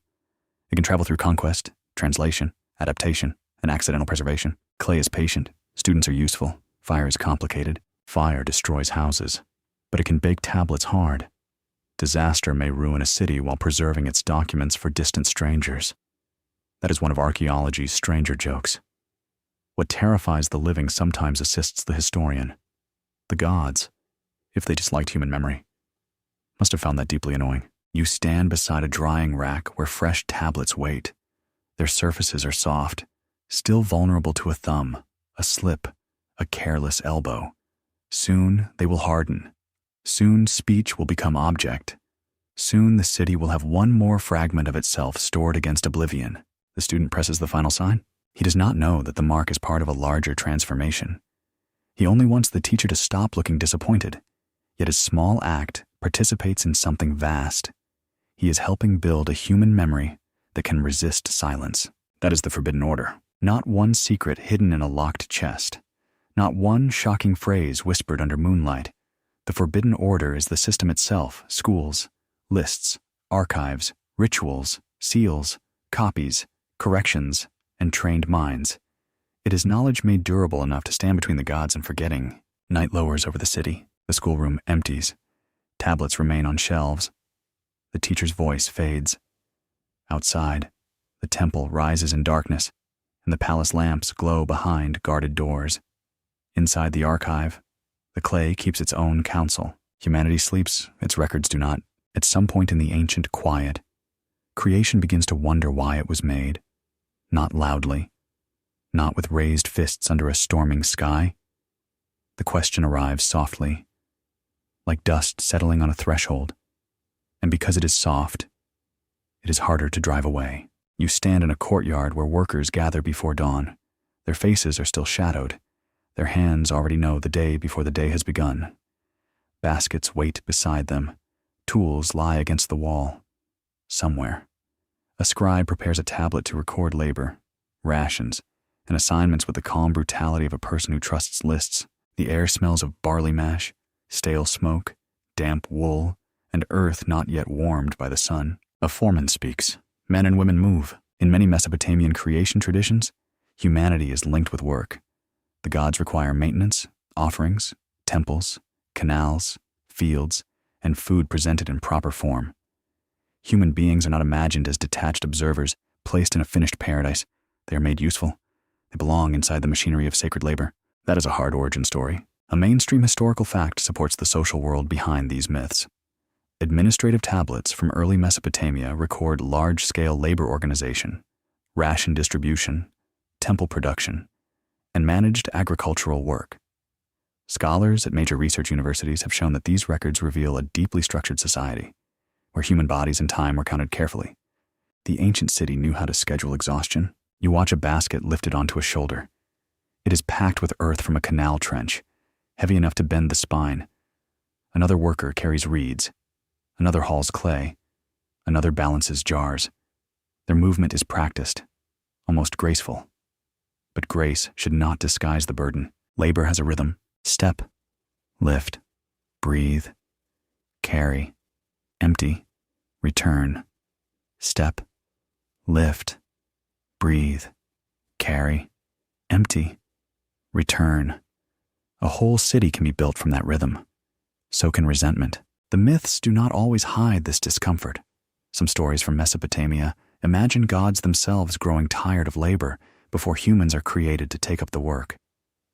It can travel through conquest, translation, adaptation, and accidental preservation. Clay is patient. Students are useful. Fire is complicated. Fire destroys houses, but it can bake tablets hard. Disaster may ruin a city while preserving its documents for distant strangers. That is one of archaeology's stranger jokes. What terrifies the living sometimes assists the historian. The gods, if they disliked human memory, must have found that deeply annoying. You stand beside a drying rack where fresh tablets wait. Their surfaces are soft, still vulnerable to a thumb, a slip, a careless elbow. Soon they will harden. Soon speech will become object. Soon the city will have one more fragment of itself stored against oblivion. The student presses the final sign. He does not know that the mark is part of a larger transformation. He only wants the teacher to stop looking disappointed. Yet his small act participates in something vast. He is helping build a human memory that can resist silence. That is the forbidden order. Not one secret hidden in a locked chest. Not one shocking phrase whispered under moonlight. The forbidden order is the system itself: schools, lists, archives, rituals, seals, copies, corrections, and trained minds. It is knowledge made durable enough to stand between the gods and forgetting. Night lowers over the city. The schoolroom empties. Tablets remain on shelves. The teacher's voice fades. Outside, the temple rises in darkness, and the palace lamps glow behind guarded doors. Inside the archive, the clay keeps its own counsel. Humanity sleeps, its records do not. At some point in the ancient quiet, creation begins to wonder why it was made. Not loudly, not with raised fists under a storming sky. The question arrives softly, like dust settling on a threshold. And because it is soft, it is harder to drive away. You stand in a courtyard where workers gather before dawn. Their faces are still shadowed. Their hands already know the day before the day has begun. Baskets wait beside them. Tools lie against the wall. Somewhere, a scribe prepares a tablet to record labor, rations, and assignments with the calm brutality of a person who trusts lists. The air smells of barley mash, stale smoke, damp wool, and earth not yet warmed by the sun. A foreman speaks. Men and women move. In many Mesopotamian creation traditions, humanity is linked with work. The gods require maintenance, offerings, temples, canals, fields, and food presented in proper form. Human beings are not imagined as detached observers placed in a finished paradise. They are made useful. They belong inside the machinery of sacred labor. That is a hard origin story. A mainstream historical fact supports the social world behind these myths. Administrative tablets from early Mesopotamia record large-scale labor organization, ration distribution, temple production, and managed agricultural work. Scholars at major research universities have shown that these records reveal a deeply structured society, where human bodies and time were counted carefully. The ancient city knew how to schedule exhaustion. You watch a basket lifted onto a shoulder. It is packed with earth from a canal trench, heavy enough to bend the spine. Another worker carries reeds. Another hauls clay. Another balances jars. Their movement is practiced, almost graceful. But grace should not disguise the burden. Labor has a rhythm. Step, lift, breathe, carry, empty, return. Step, lift, breathe, carry, empty, return. A whole city can be built from that rhythm. So can resentment. The myths do not always hide this discomfort. Some stories from Mesopotamia Imagine gods themselves growing tired of labor before humans are created to take up the work.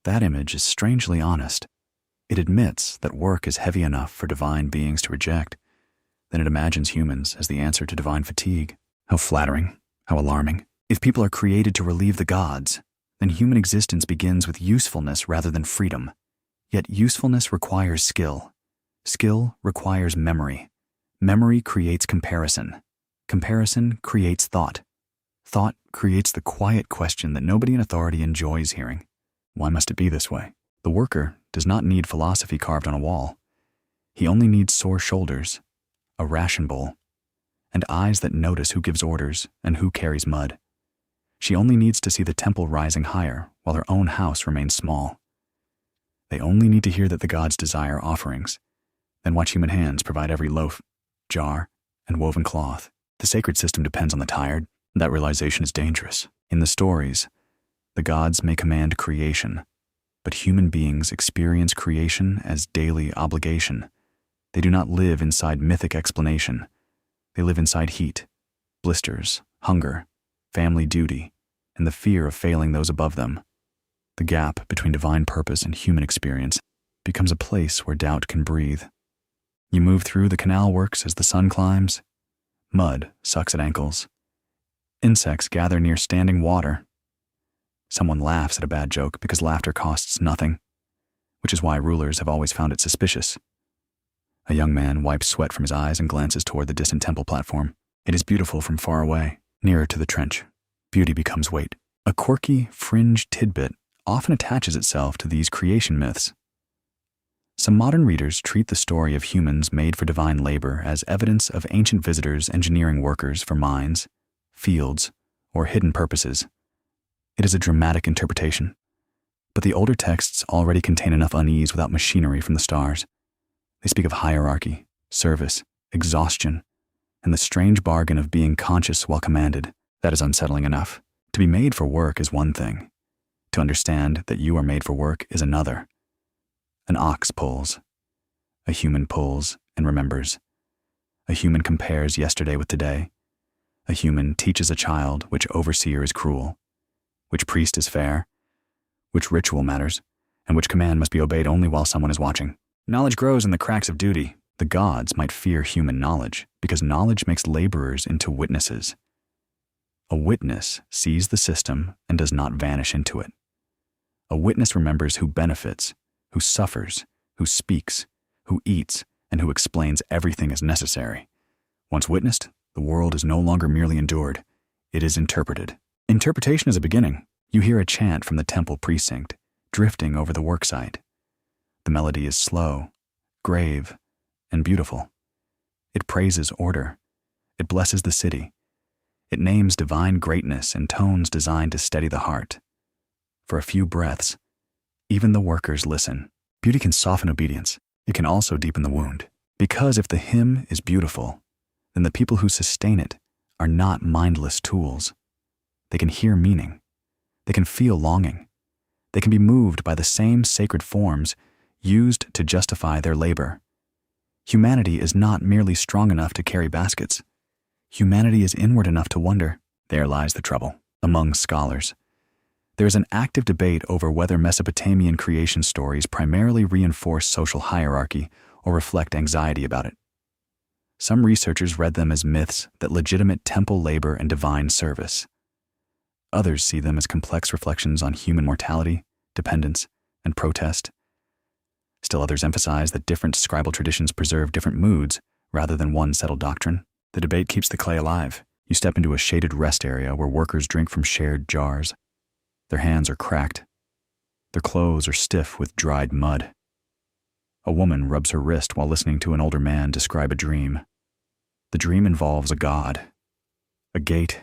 That image is strangely honest. It admits that work is heavy enough for divine beings to reject. Then it imagines humans as the answer to divine fatigue. How flattering, how alarming. If people are created to relieve the gods, then human existence begins with usefulness rather than freedom. Yet usefulness requires skill. Skill requires memory. Memory creates comparison. Comparison creates thought. Thought creates the quiet question that nobody in authority enjoys hearing. Why must it be this way? The worker does not need philosophy carved on a wall. He only needs sore shoulders, a ration bowl, and eyes that notice who gives orders and who carries mud. She only needs to see the temple rising higher while her own house remains small. They only need to hear that the gods desire offerings, then watch human hands provide every loaf, jar, and woven cloth. The sacred system depends on the tired. That realization is dangerous. In the stories, the gods may command creation, but human beings experience creation as daily obligation. They do not live inside mythic explanation. They live inside heat, blisters, hunger, family duty, and the fear of failing those above them. The gap between divine purpose and human experience becomes a place where doubt can breathe. You move through the canal works as the sun climbs. Mud sucks at ankles. Insects gather near standing water. Someone laughs at a bad joke because laughter costs nothing, which is why rulers have always found it suspicious. A young man wipes sweat from his eyes and glances toward the distant temple platform. It is beautiful from far away, nearer to the trench. Beauty becomes weight. A quirky, fringe tidbit often attaches itself to these creation myths. Some modern readers treat the story of humans made for divine labor as evidence of ancient visitors engineering workers for mines, fields, or hidden purposes. It is a dramatic interpretation, but the older texts already contain enough unease without machinery from the stars. They speak of hierarchy, service, exhaustion, and the strange bargain of being conscious while commanded. That is unsettling enough. To be made for work is one thing. To understand that you are made for work is another. An ox pulls. A human pulls and remembers. A human compares yesterday with today. A human teaches a child which overseer is cruel, which priest is fair, which ritual matters, and which command must be obeyed only while someone is watching. Knowledge grows in the cracks of duty. The gods might fear human knowledge because knowledge makes laborers into witnesses. A witness sees the system and does not vanish into it. A witness remembers who benefits, who suffers, who speaks, who eats, and who explains everything as necessary. Once witnessed, the world is no longer merely endured. It is interpreted. Interpretation is a beginning. You hear a chant from the temple precinct, drifting over the worksite. The melody is slow, grave, and beautiful. It praises order. It blesses the city. It names divine greatness in tones designed to steady the heart. For a few breaths, even the workers listen. Beauty can soften obedience. It can also deepen the wound. Because if the hymn is beautiful, then the people who sustain it are not mindless tools. They can hear meaning. They can feel longing. They can be moved by the same sacred forms used to justify their labor. Humanity is not merely strong enough to carry baskets. Humanity is inward enough to wonder. There lies the trouble. Among scholars, there is an active debate over whether Mesopotamian creation stories primarily reinforce social hierarchy or reflect anxiety about it. Some researchers read them as myths that legitimate temple labor and divine service. Others see them as complex reflections on human mortality, dependence, and protest. Still others emphasize that different scribal traditions preserve different moods rather than one settled doctrine. The debate keeps the clay alive. You step into a shaded rest area where workers drink from shared jars. Their hands are cracked. Their clothes are stiff with dried mud. A woman rubs her wrist while listening to an older man describe a dream. The dream involves a god, a gate,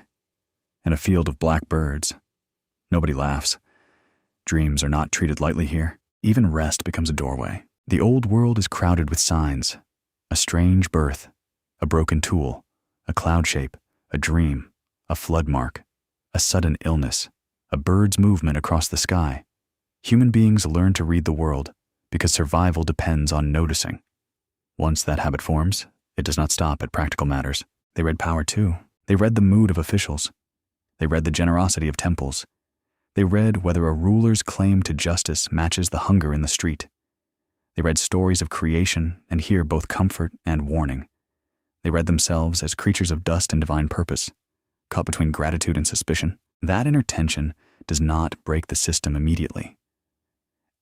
and a field of black birds. Nobody laughs. Dreams are not treated lightly here. Even rest becomes a doorway. The old world is crowded with signs. A strange birth, a broken tool, a cloud shape, a dream, a flood mark, a sudden illness, a bird's movement across the sky. Human beings learn to read the world because survival depends on noticing. Once that habit forms, it does not stop at practical matters. They read power too. They read the mood of officials. They read the generosity of temples. They read whether a ruler's claim to justice matches the hunger in the street. They read stories of creation and hear both comfort and warning. They read themselves as creatures of dust and divine purpose, caught between gratitude and suspicion. That inner tension does not break the system immediately.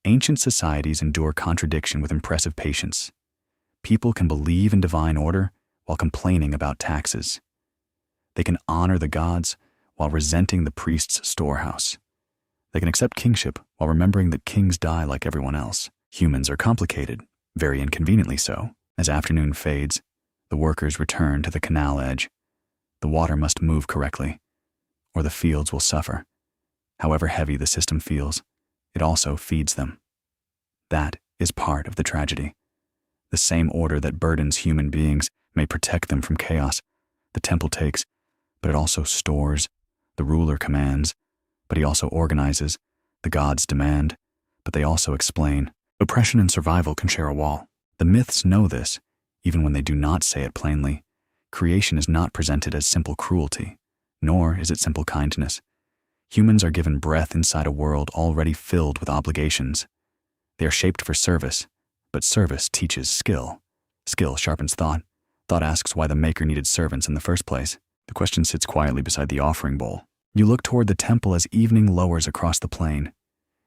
Ancient societies endure contradiction with impressive patience. People can believe in divine order while complaining about taxes. They can honor the gods while resenting the priest's storehouse. They can accept kingship while remembering that kings die like everyone else. Humans are complicated, very inconveniently so. As afternoon fades, the workers return to the canal edge. The water must move correctly, or the fields will suffer. However heavy the system feels, it also feeds them. That is part of the tragedy. The same order that burdens human beings may protect them from chaos. The temple takes, but it also stores. The ruler commands, but he also organizes. The gods demand, but they also explain. Oppression and survival can share a wall. The myths know this, even when they do not say it plainly. Creation is not presented as simple cruelty, nor is it simple kindness. Humans are given breath inside a world already filled with obligations. They are shaped for service, but service teaches skill. Skill sharpens thought. Thought asks why the maker needed servants in the first place. The question sits quietly beside the offering bowl. You look toward the temple as evening lowers across the plain.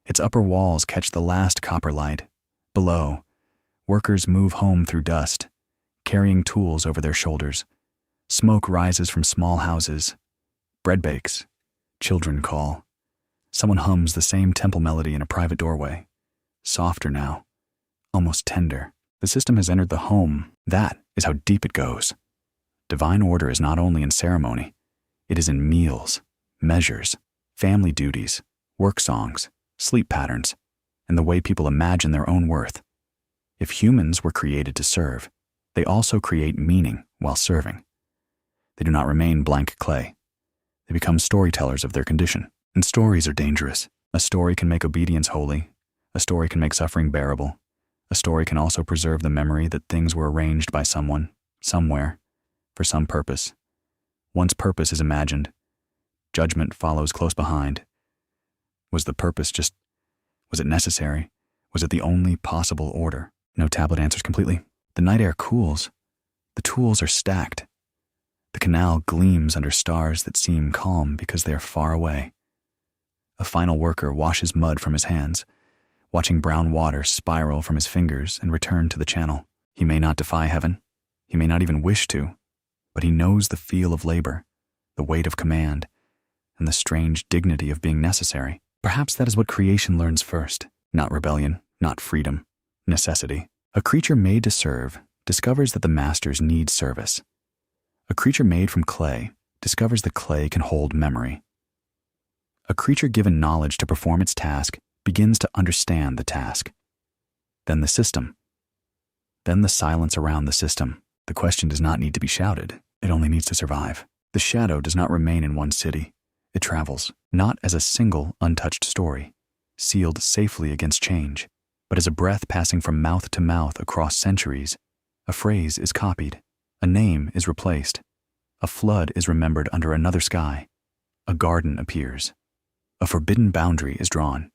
Its upper walls catch the last copper light. Below, workers move home through dust, carrying tools over their shoulders. Smoke rises from small houses. Bread bakes. Children call. Someone hums the same temple melody in a private doorway. Softer now, almost tender. The system has entered the home. That is how deep it goes. Divine order is not only in ceremony, it is in meals, measures, family duties, work songs, sleep patterns, and the way people imagine their own worth. If humans were created to serve, they also create meaning while serving. They do not remain blank clay. They become storytellers of their condition. And stories are dangerous. A story can make obedience holy. A story can make suffering bearable. A story can also preserve the memory that things were arranged by someone, somewhere, for some purpose. Once purpose is imagined, judgment follows close behind. Was it necessary? Was it the only possible order? No tablet answers completely. The night air cools. The tools are stacked. The canal gleams under stars that seem calm because they are far away. A final worker washes mud from his hands, watching brown water spiral from his fingers and return to the channel. He may not defy heaven. He may not even wish to, but he knows the feel of labor, the weight of command, and the strange dignity of being necessary. Perhaps that is what creation learns first. Not rebellion, not freedom, necessity. A creature made to serve discovers that the masters need service. A creature made from clay discovers the clay can hold memory. A creature given knowledge to perform its task begins to understand the task. Then the system. Then the silence around the system. The question does not need to be shouted. It only needs to survive. The shadow does not remain in one city. It travels, not as a single untouched story, sealed safely against change, but as a breath passing from mouth to mouth across centuries. A phrase is copied. A name is replaced. A flood is remembered under another sky. A garden appears. A forbidden boundary is drawn.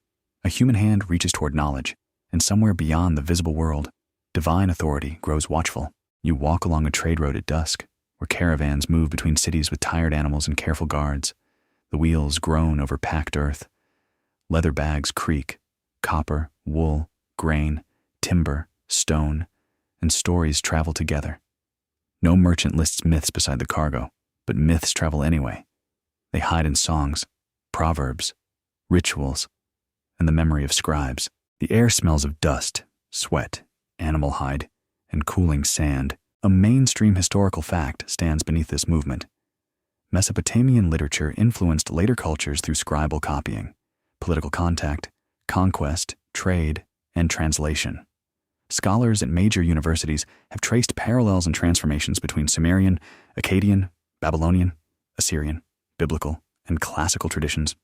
A human hand reaches toward knowledge, and somewhere beyond the visible world, divine authority grows watchful. You walk along a trade road at dusk, where caravans move between cities with tired animals and careful guards. The wheels groan over packed earth. Leather bags creak. Copper, wool, grain, timber, stone, and stories travel together. No merchant lists myths beside the cargo, but myths travel anyway. They hide in songs, proverbs, rituals, and the memory of scribes. The air smells of dust, sweat, animal hide, and cooling sand. A mainstream historical fact stands beneath this movement. Mesopotamian literature influenced later cultures through scribal copying, political contact, conquest, trade, and translation. Scholars at major universities have traced parallels and transformations between Sumerian, Akkadian, Babylonian, Assyrian, biblical, and classical traditions.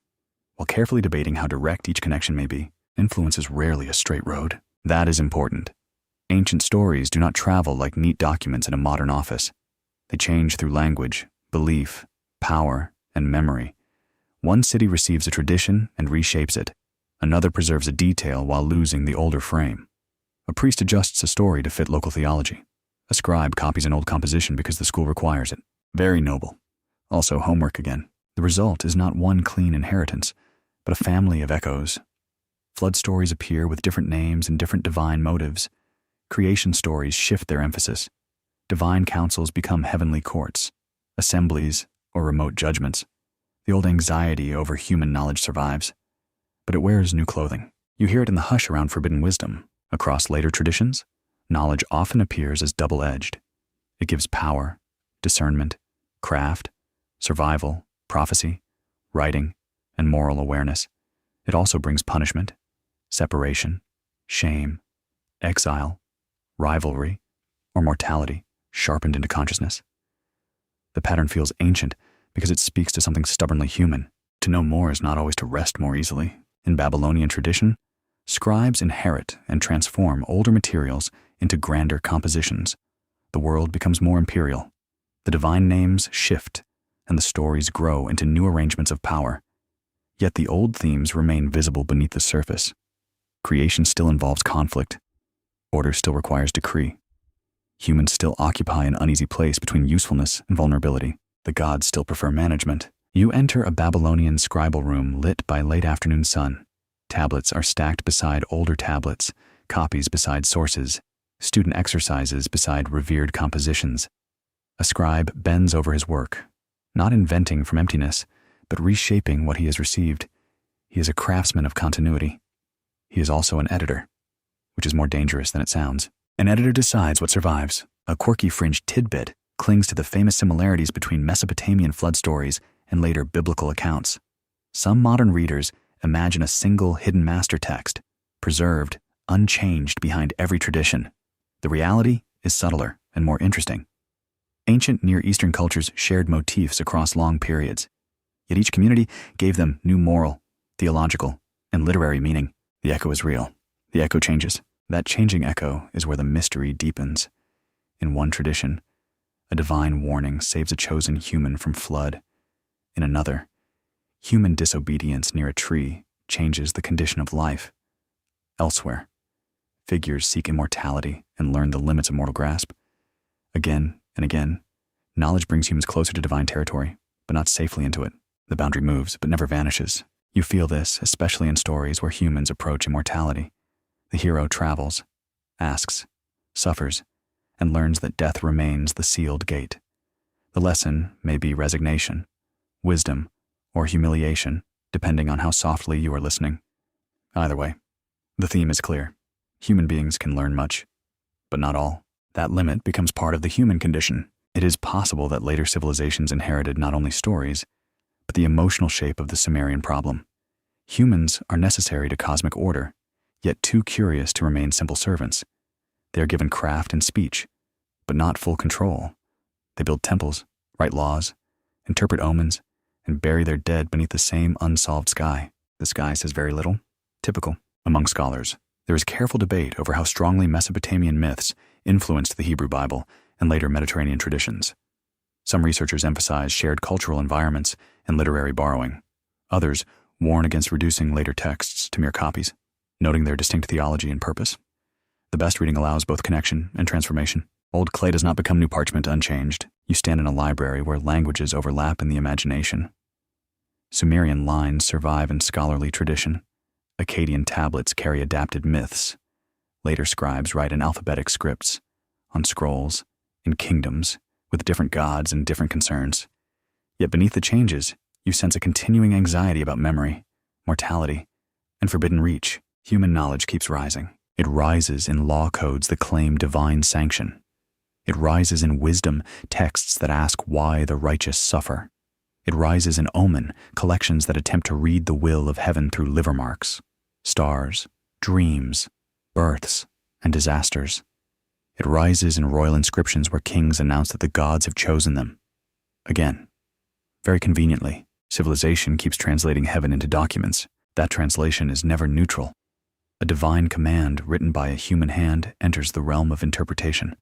While carefully debating how direct each connection may be, influence is rarely a straight road. That is important. Ancient stories do not travel like neat documents in a modern office. They change through language, belief, power, and memory. One city receives a tradition and reshapes it. Another preserves a detail while losing the older frame. A priest adjusts a story to fit local theology. A scribe copies an old composition because the school requires it. Very noble. Also homework again. The result is not one clean inheritance, but a family of echoes. Flood stories appear with different names and different divine motives. Creation stories shift their emphasis. Divine councils become heavenly courts, assemblies, or remote judgments. The old anxiety over human knowledge survives, but it wears new clothing. You hear it in the hush around forbidden wisdom. Across later traditions, knowledge often appears as double-edged. It gives power, discernment, craft, survival, prophecy, writing, and moral awareness. It also brings punishment, separation, shame, exile, rivalry, or mortality sharpened into consciousness. The pattern feels ancient because it speaks to something stubbornly human. To know more is not always to rest more easily. In Babylonian tradition, scribes inherit and transform older materials into grander compositions. The world becomes more imperial. The divine names shift, and the stories grow into new arrangements of power. Yet the old themes remain visible beneath the surface. Creation still involves conflict. Order still requires decree. Humans still occupy an uneasy place between usefulness and vulnerability. The gods still prefer management. You enter a Babylonian scribal room lit by late afternoon sun. Tablets are stacked beside older tablets, copies beside sources, student exercises beside revered compositions. A scribe bends over his work, not inventing from emptiness, but reshaping what he has received. He is a craftsman of continuity. He is also an editor, which is more dangerous than it sounds. An editor decides what survives. A quirky fringe tidbit clings to the famous similarities between Mesopotamian flood stories and later biblical accounts. Some modern readers imagine a single hidden master text, preserved, unchanged behind every tradition. The reality is subtler and more interesting. Ancient Near Eastern cultures shared motifs across long periods, yet each community gave them new moral, theological, and literary meaning. The echo is real. The echo changes. That changing echo is where the mystery deepens. In one tradition, a divine warning saves a chosen human from flood. In another, human disobedience near a tree changes the condition of life. Elsewhere, figures seek immortality and learn the limits of mortal grasp. Again and again, knowledge brings humans closer to divine territory, but not safely into it. The boundary moves, but never vanishes. You feel this, especially in stories where humans approach immortality. The hero travels, asks, suffers, and learns that death remains the sealed gate. The lesson may be resignation, wisdom, or humiliation, depending on how softly you are listening. Either way, the theme is clear. Human beings can learn much, but not all. That limit becomes part of the human condition. It is possible that later civilizations inherited not only stories, but the emotional shape of the Sumerian problem. Humans are necessary to cosmic order, yet too curious to remain simple servants. They are given craft and speech, but not full control. They build temples, write laws, interpret omens, and bury their dead beneath the same unsolved sky. The sky says very little. Typical. Among scholars, there is careful debate over how strongly Mesopotamian myths influenced the Hebrew Bible and later Mediterranean traditions. Some researchers emphasize shared cultural environments and literary borrowing. Others warn against reducing later texts to mere copies, noting their distinct theology and purpose. The best reading allows both connection and transformation. Old clay does not become new parchment unchanged. You stand in a library where languages overlap in the imagination. Sumerian lines survive in scholarly tradition. Akkadian tablets carry adapted myths. Later scribes write in alphabetic scripts, on scrolls, in kingdoms, with different gods and different concerns. Yet beneath the changes, you sense a continuing anxiety about memory, mortality, and forbidden reach. Human knowledge keeps rising. It rises in law codes that claim divine sanction. It rises in wisdom texts that ask why the righteous suffer. It rises in omen collections that attempt to read the will of heaven through liver marks, stars, dreams, births, and disasters. It rises in royal inscriptions where kings announce that the gods have chosen them. Again, very conveniently, civilization keeps translating heaven into documents. That translation is never neutral. A divine command written by a human hand enters the realm of interpretation.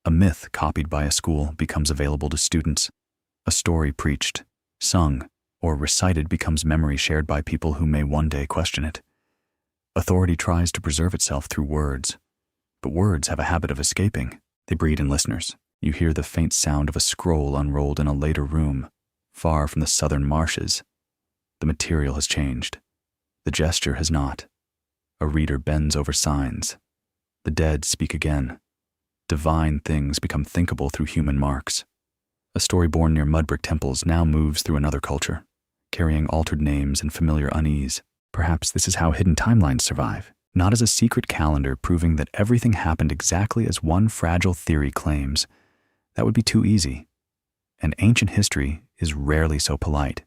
A myth copied by a school becomes available to students. A story preached, sung, or recited becomes memory shared by people who may one day question it. Authority tries to preserve itself through words, but words have a habit of escaping. They breed in listeners. You hear the faint sound of a scroll unrolled in a later room, far from the southern marshes. The material has changed. The gesture has not. A reader bends over signs. The dead speak again. Divine things become thinkable through human marks. A story born near mud brick temples now moves through another culture, carrying altered names and familiar unease. Perhaps this is how hidden timelines survive, not as a secret calendar proving that everything happened exactly as one fragile theory claims. That would be too easy. And ancient history is rarely so polite.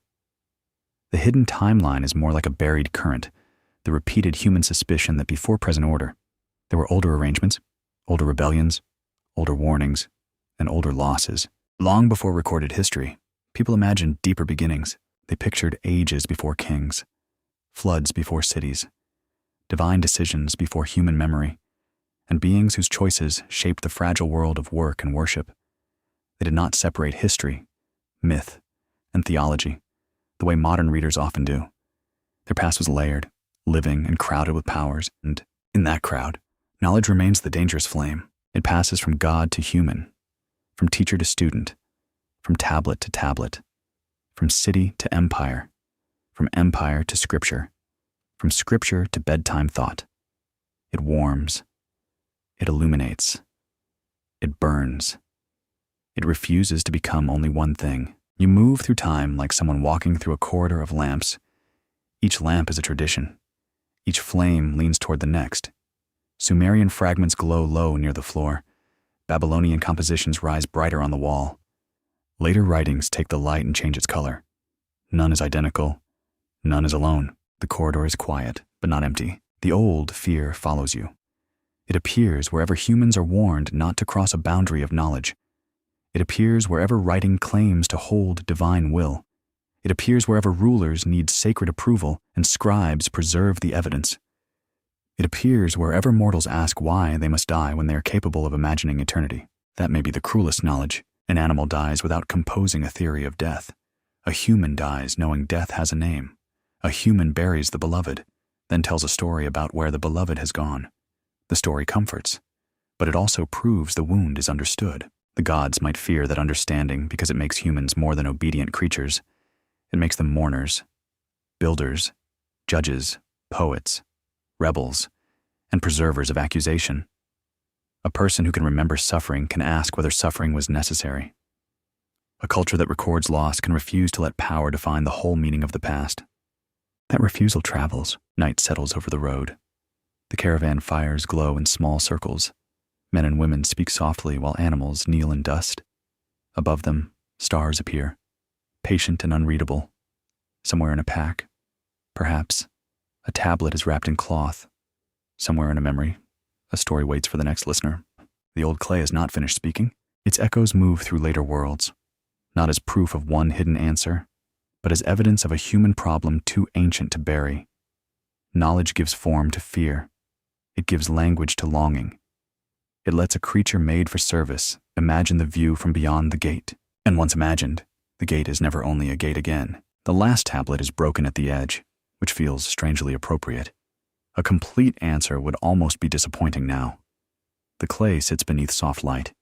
The hidden timeline is more like a buried current, the repeated human suspicion that before present order, there were older arrangements, older rebellions, older warnings, and older losses. Long before recorded history, people imagined deeper beginnings. They pictured ages before kings, floods before cities, divine decisions before human memory, and beings whose choices shaped the fragile world of work and worship. They did not separate history, myth, and theology the way modern readers often do. Their past was layered, living, and crowded with powers, and in that crowd, knowledge remains the dangerous flame. It passes from God to human, from teacher to student, from tablet to tablet, from city to empire, from empire to scripture, from scripture to bedtime thought. It warms. It illuminates. It burns. It refuses to become only one thing. You move through time like someone walking through a corridor of lamps. Each lamp is a tradition. Each flame leans toward the next. Sumerian fragments glow low near the floor. Babylonian compositions rise brighter on the wall. Later writings take the light and change its color. None is identical. None is alone. The corridor is quiet, but not empty. The old fear follows you. It appears wherever humans are warned not to cross a boundary of knowledge. It appears wherever writing claims to hold divine will. It appears wherever rulers need sacred approval and scribes preserve the evidence. It appears wherever mortals ask why they must die when they are capable of imagining eternity. That may be the cruelest knowledge. An animal dies without composing a theory of death. A human dies knowing death has a name. A human buries the beloved, then tells a story about where the beloved has gone. The story comforts, but it also proves the wound is understood. The gods might fear that understanding because it makes humans more than obedient creatures. It makes them mourners, builders, judges, poets, rebels, and preservers of accusation. A person who can remember suffering can ask whether suffering was necessary. A culture that records loss can refuse to let power define the whole meaning of the past. That refusal travels. Night settles over the road. The caravan fires glow in small circles. Men and women speak softly while animals kneel in dust. Above them, stars appear, patient and unreadable. Somewhere in a pack, perhaps, a tablet is wrapped in cloth. Somewhere in a memory, a story waits for the next listener. The old clay is not finished speaking. Its echoes move through later worlds, not as proof of one hidden answer, but as evidence of a human problem too ancient to bury. Knowledge gives form to fear. It gives language to longing. It lets a creature made for service imagine the view from beyond the gate. And once imagined, the gate is never only a gate again. The last tablet is broken at the edge, which feels strangely appropriate. A complete answer would almost be disappointing now. The clay sits beneath soft light,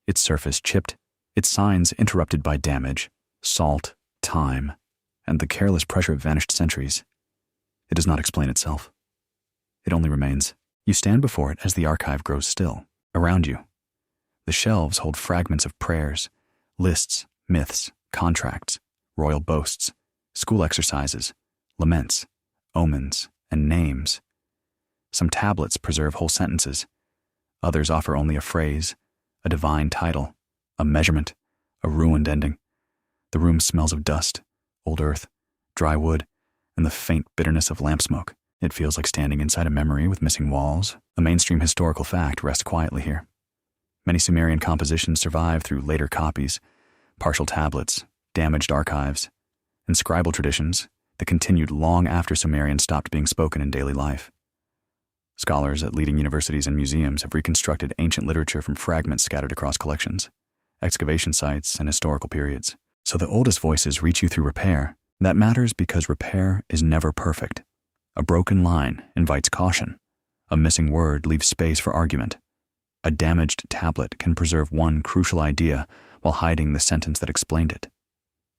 its surface chipped, its signs interrupted by damage, salt, time, and the careless pressure of vanished centuries. It does not explain itself. It only remains. You stand before it as the archive grows still. Around you, the shelves hold fragments of prayers, lists, myths, contracts, royal boasts, school exercises, laments, omens, and names. Some tablets preserve whole sentences. Others offer only a phrase, a divine title, a measurement, a ruined ending. The room smells of dust, old earth, dry wood, and the faint bitterness of lamp smoke. It feels like standing inside a memory with missing walls. A mainstream historical fact rests quietly here. Many Sumerian compositions survive through later copies, partial tablets, damaged archives, and scribal traditions that continued long after Sumerian stopped being spoken in daily life. Scholars at leading universities and museums have reconstructed ancient literature from fragments scattered across collections, excavation sites, and historical periods. So the oldest voices reach you through repair. That matters because repair is never perfect. A broken line invites caution. A missing word leaves space for argument. A damaged tablet can preserve one crucial idea while hiding the sentence that explained it.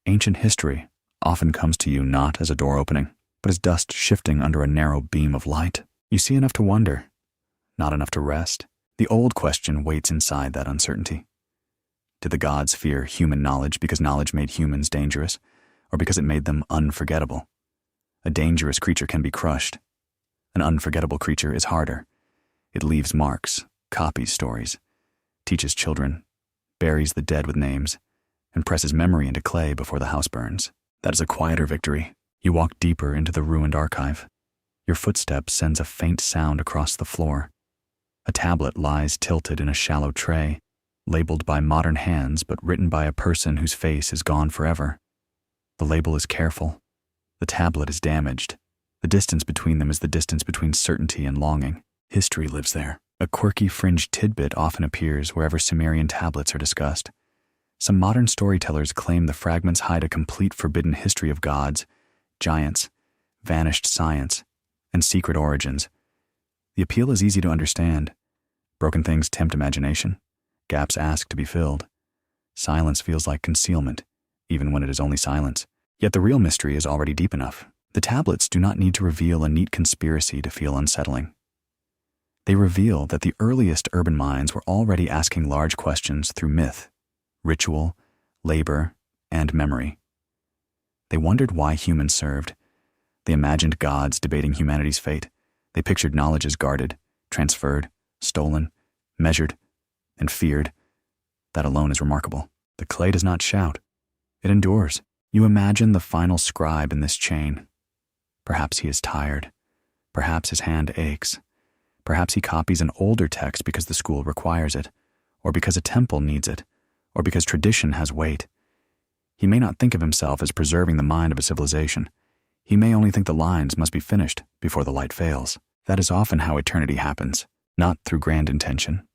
Ancient history often comes to you not as a door opening, but as dust shifting under a narrow beam of light. You see enough to wonder, not enough to rest. The old question waits inside that uncertainty. Did the gods fear human knowledge because knowledge made humans dangerous, or because it made them unforgettable? A dangerous creature can be crushed. An unforgettable creature is harder. It leaves marks, copies stories, teaches children, buries the dead with names, and presses memory into clay before the house burns. That is a quieter victory. You walk deeper into the ruined archive. Your footstep sends a faint sound across the floor. A tablet lies tilted in a shallow tray, labeled by modern hands but written by a person whose face is gone forever. The label is careful. The tablet is damaged. The distance between them is the distance between certainty and longing. History lives there. A quirky fringe tidbit often appears wherever Sumerian tablets are discussed. Some modern storytellers claim the fragments hide a complete forbidden history of gods, giants, vanished science, and secret origins. The appeal is easy to understand. Broken things tempt imagination. Gaps ask to be filled. Silence feels like concealment, even when it is only silence. Yet the real mystery is already deep enough. The tablets do not need to reveal a neat conspiracy to feel unsettling. They reveal that the earliest urban minds were already asking large questions through myth, ritual, labor, and memory. They wondered why humans served. They imagined gods debating humanity's fate. They pictured knowledge as guarded, transferred, stolen, measured, and feared. That alone is remarkable. The clay does not shout. It endures. You imagine the final scribe in this chain. Perhaps he is tired. Perhaps his hand aches. Perhaps he copies an older text because the school requires it, or because a temple needs it, or because tradition has weight. He may not think of himself as preserving the mind of a civilization. He may only think the lines must be finished before the light fails. That is often how eternity happens, not through grand intention.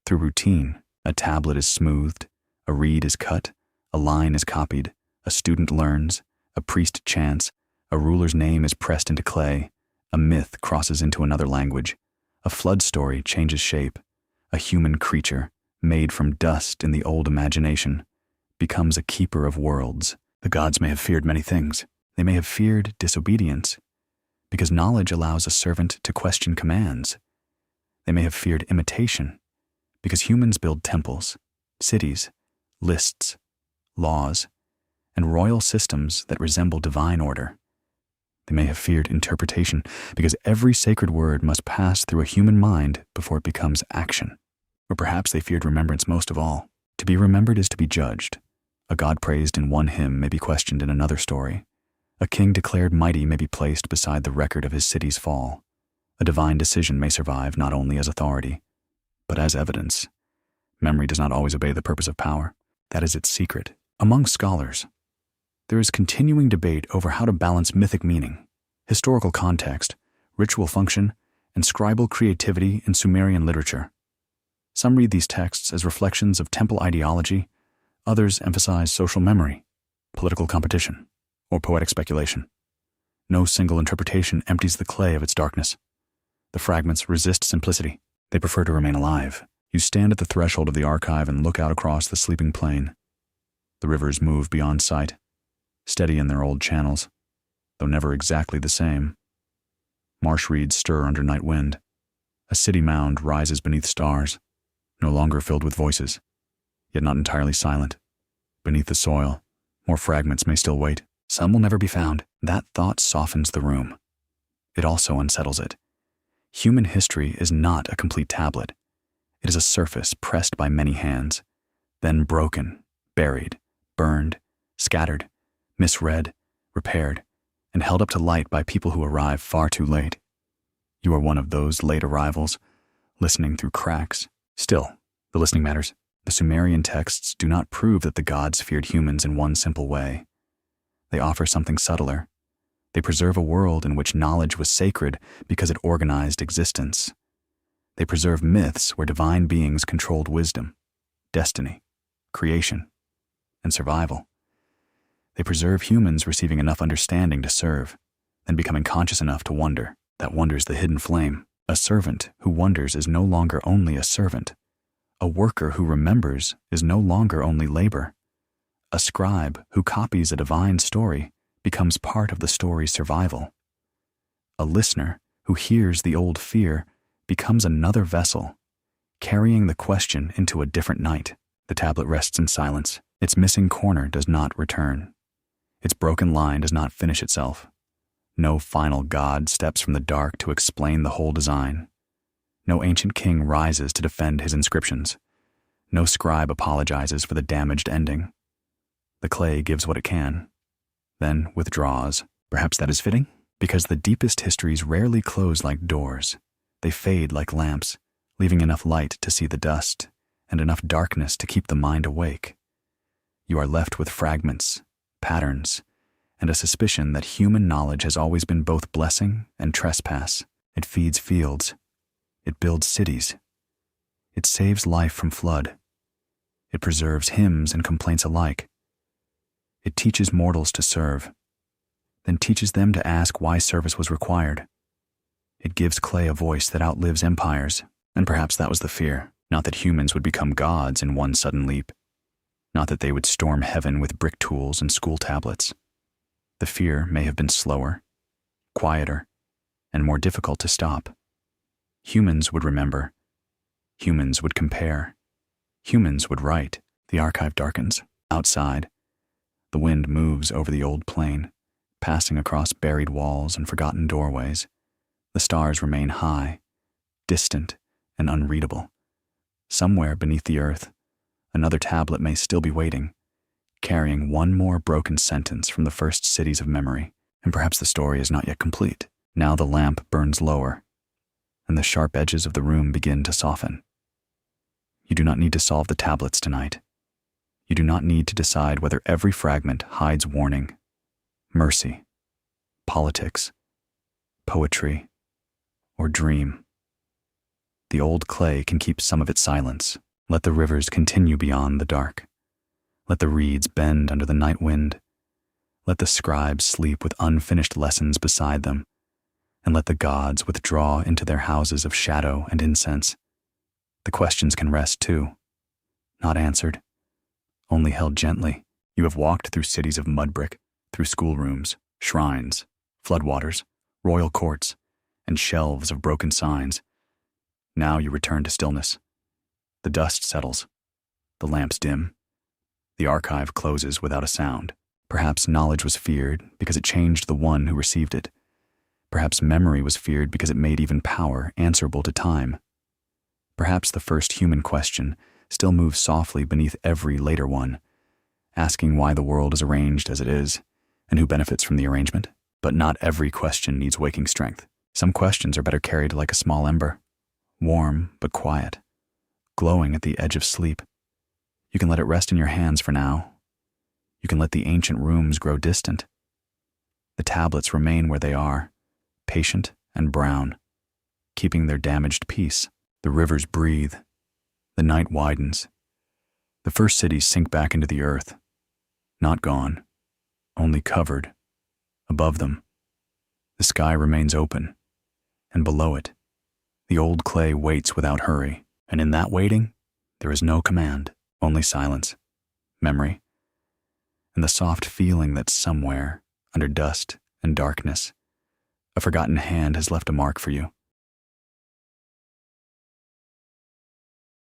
Through routine, a tablet is smoothed, a reed is cut, a line is copied, a student learns, a priest chants, a ruler's name is pressed into clay, a myth crosses into another language, a flood story changes shape, a human creature, made from dust in the old imagination, becomes a keeper of worlds. The gods may have feared many things. They may have feared disobedience, because knowledge allows a servant to question commands. They may have feared imitation, because humans build temples, cities, lists, laws, and royal systems that resemble divine order. They may have feared interpretation, because every sacred word must pass through a human mind before it becomes action. Or perhaps they feared remembrance most of all. To be remembered is to be judged. A god praised in one hymn may be questioned in another story. A king declared mighty may be placed beside the record of his city's fall. A divine decision may survive not only as authority, but as evidence. Memory does not always obey the purpose of power. That is its secret. Among scholars, there is continuing debate over how to balance mythic meaning, historical context, ritual function, and scribal creativity in Sumerian literature. Some read these texts as reflections of temple ideology, others emphasize social memory, political competition, or poetic speculation. No single interpretation empties the clay of its darkness. The fragments resist simplicity. They prefer to remain alive. You stand at the threshold of the archive and look out across the sleeping plain. The rivers move beyond sight, steady in their old channels, though never exactly the same. Marsh reeds stir under night wind. A city mound rises beneath stars, no longer filled with voices, yet not entirely silent. Beneath the soil, more fragments may still wait. Some will never be found. That thought softens the room. It also unsettles it. Human history is not a complete tablet. It is a surface pressed by many hands, then broken, buried, burned, scattered, misread, repaired, and held up to light by people who arrive far too late. You are one of those late arrivals, listening through cracks. Still, the listening matters. The Sumerian texts do not prove that the gods feared humans in one simple way. They offer something subtler. They preserve a world in which knowledge was sacred because it organized existence. They preserve myths where divine beings controlled wisdom, destiny, creation, and survival. They preserve humans receiving enough understanding to serve, then becoming conscious enough to wonder. That wonder's the hidden flame. A servant who wonders is no longer only a servant. A worker who remembers is no longer only labor. A scribe who copies a divine story becomes part of the story's survival. A listener who hears the old fear becomes another vessel, carrying the question into a different night. The tablet rests in silence. Its missing corner does not return. Its broken line does not finish itself. No final god steps from the dark to explain the whole design. No ancient king rises to defend his inscriptions. No scribe apologizes for the damaged ending. The clay gives what it can, then withdraws. Perhaps that is fitting, because the deepest histories rarely close like doors. They fade like lamps, leaving enough light to see the dust and enough darkness to keep the mind awake. You are left with fragments, patterns, and a suspicion that human knowledge has always been both blessing and trespass. It feeds fields. It builds cities. It saves life from flood. It preserves hymns and complaints alike. It teaches mortals to serve, then teaches them to ask why service was required. It gives clay a voice that outlives empires, and perhaps that was the fear. Not that humans would become gods in one sudden leap. Not that they would storm heaven with brick tools and school tablets. The fear may have been slower, quieter, and more difficult to stop. Humans would remember. Humans would compare. Humans would write. The archive darkens. Outside, the wind moves over the old plain, passing across buried walls and forgotten doorways. The stars remain high, distant, and unreadable. Somewhere beneath the earth, another tablet may still be waiting, carrying one more broken sentence from the first cities of memory. And perhaps the story is not yet complete. Now the lamp burns lower, and the sharp edges of the room begin to soften. You do not need to solve the tablets tonight. You do not need to decide whether every fragment hides warning, mercy, politics, poetry, or dream. The old clay can keep some of its silence. Let the rivers continue beyond the dark. Let the reeds bend under the night wind. Let the scribes sleep with unfinished lessons beside them, and let the gods withdraw into their houses of shadow and incense. The questions can rest too, not answered, only held gently. You have walked through cities of mud brick, through schoolrooms, shrines, floodwaters, royal courts, and shelves of broken signs. Now you return to stillness. The dust settles. The lamps dim. The archive closes without a sound. Perhaps knowledge was feared because it changed the one who received it. Perhaps memory was feared because it made even power answerable to time. Perhaps the first human question still moves softly beneath every later one, asking why the world is arranged as it is and who benefits from the arrangement. But not every question needs waking strength. Some questions are better carried like a small ember, warm but quiet, glowing at the edge of sleep. You can let it rest in your hands for now. You can let the ancient rooms grow distant. The tablets remain where they are, patient and brown, keeping their damaged peace. The rivers breathe. The night widens. The first cities sink back into the earth, not gone, only covered. Above them, the sky remains open, and below it, the old clay waits without hurry. And in that waiting, there is no command, only silence, memory, and the soft feeling that somewhere, under dust and darkness, a forgotten hand has left a mark for you.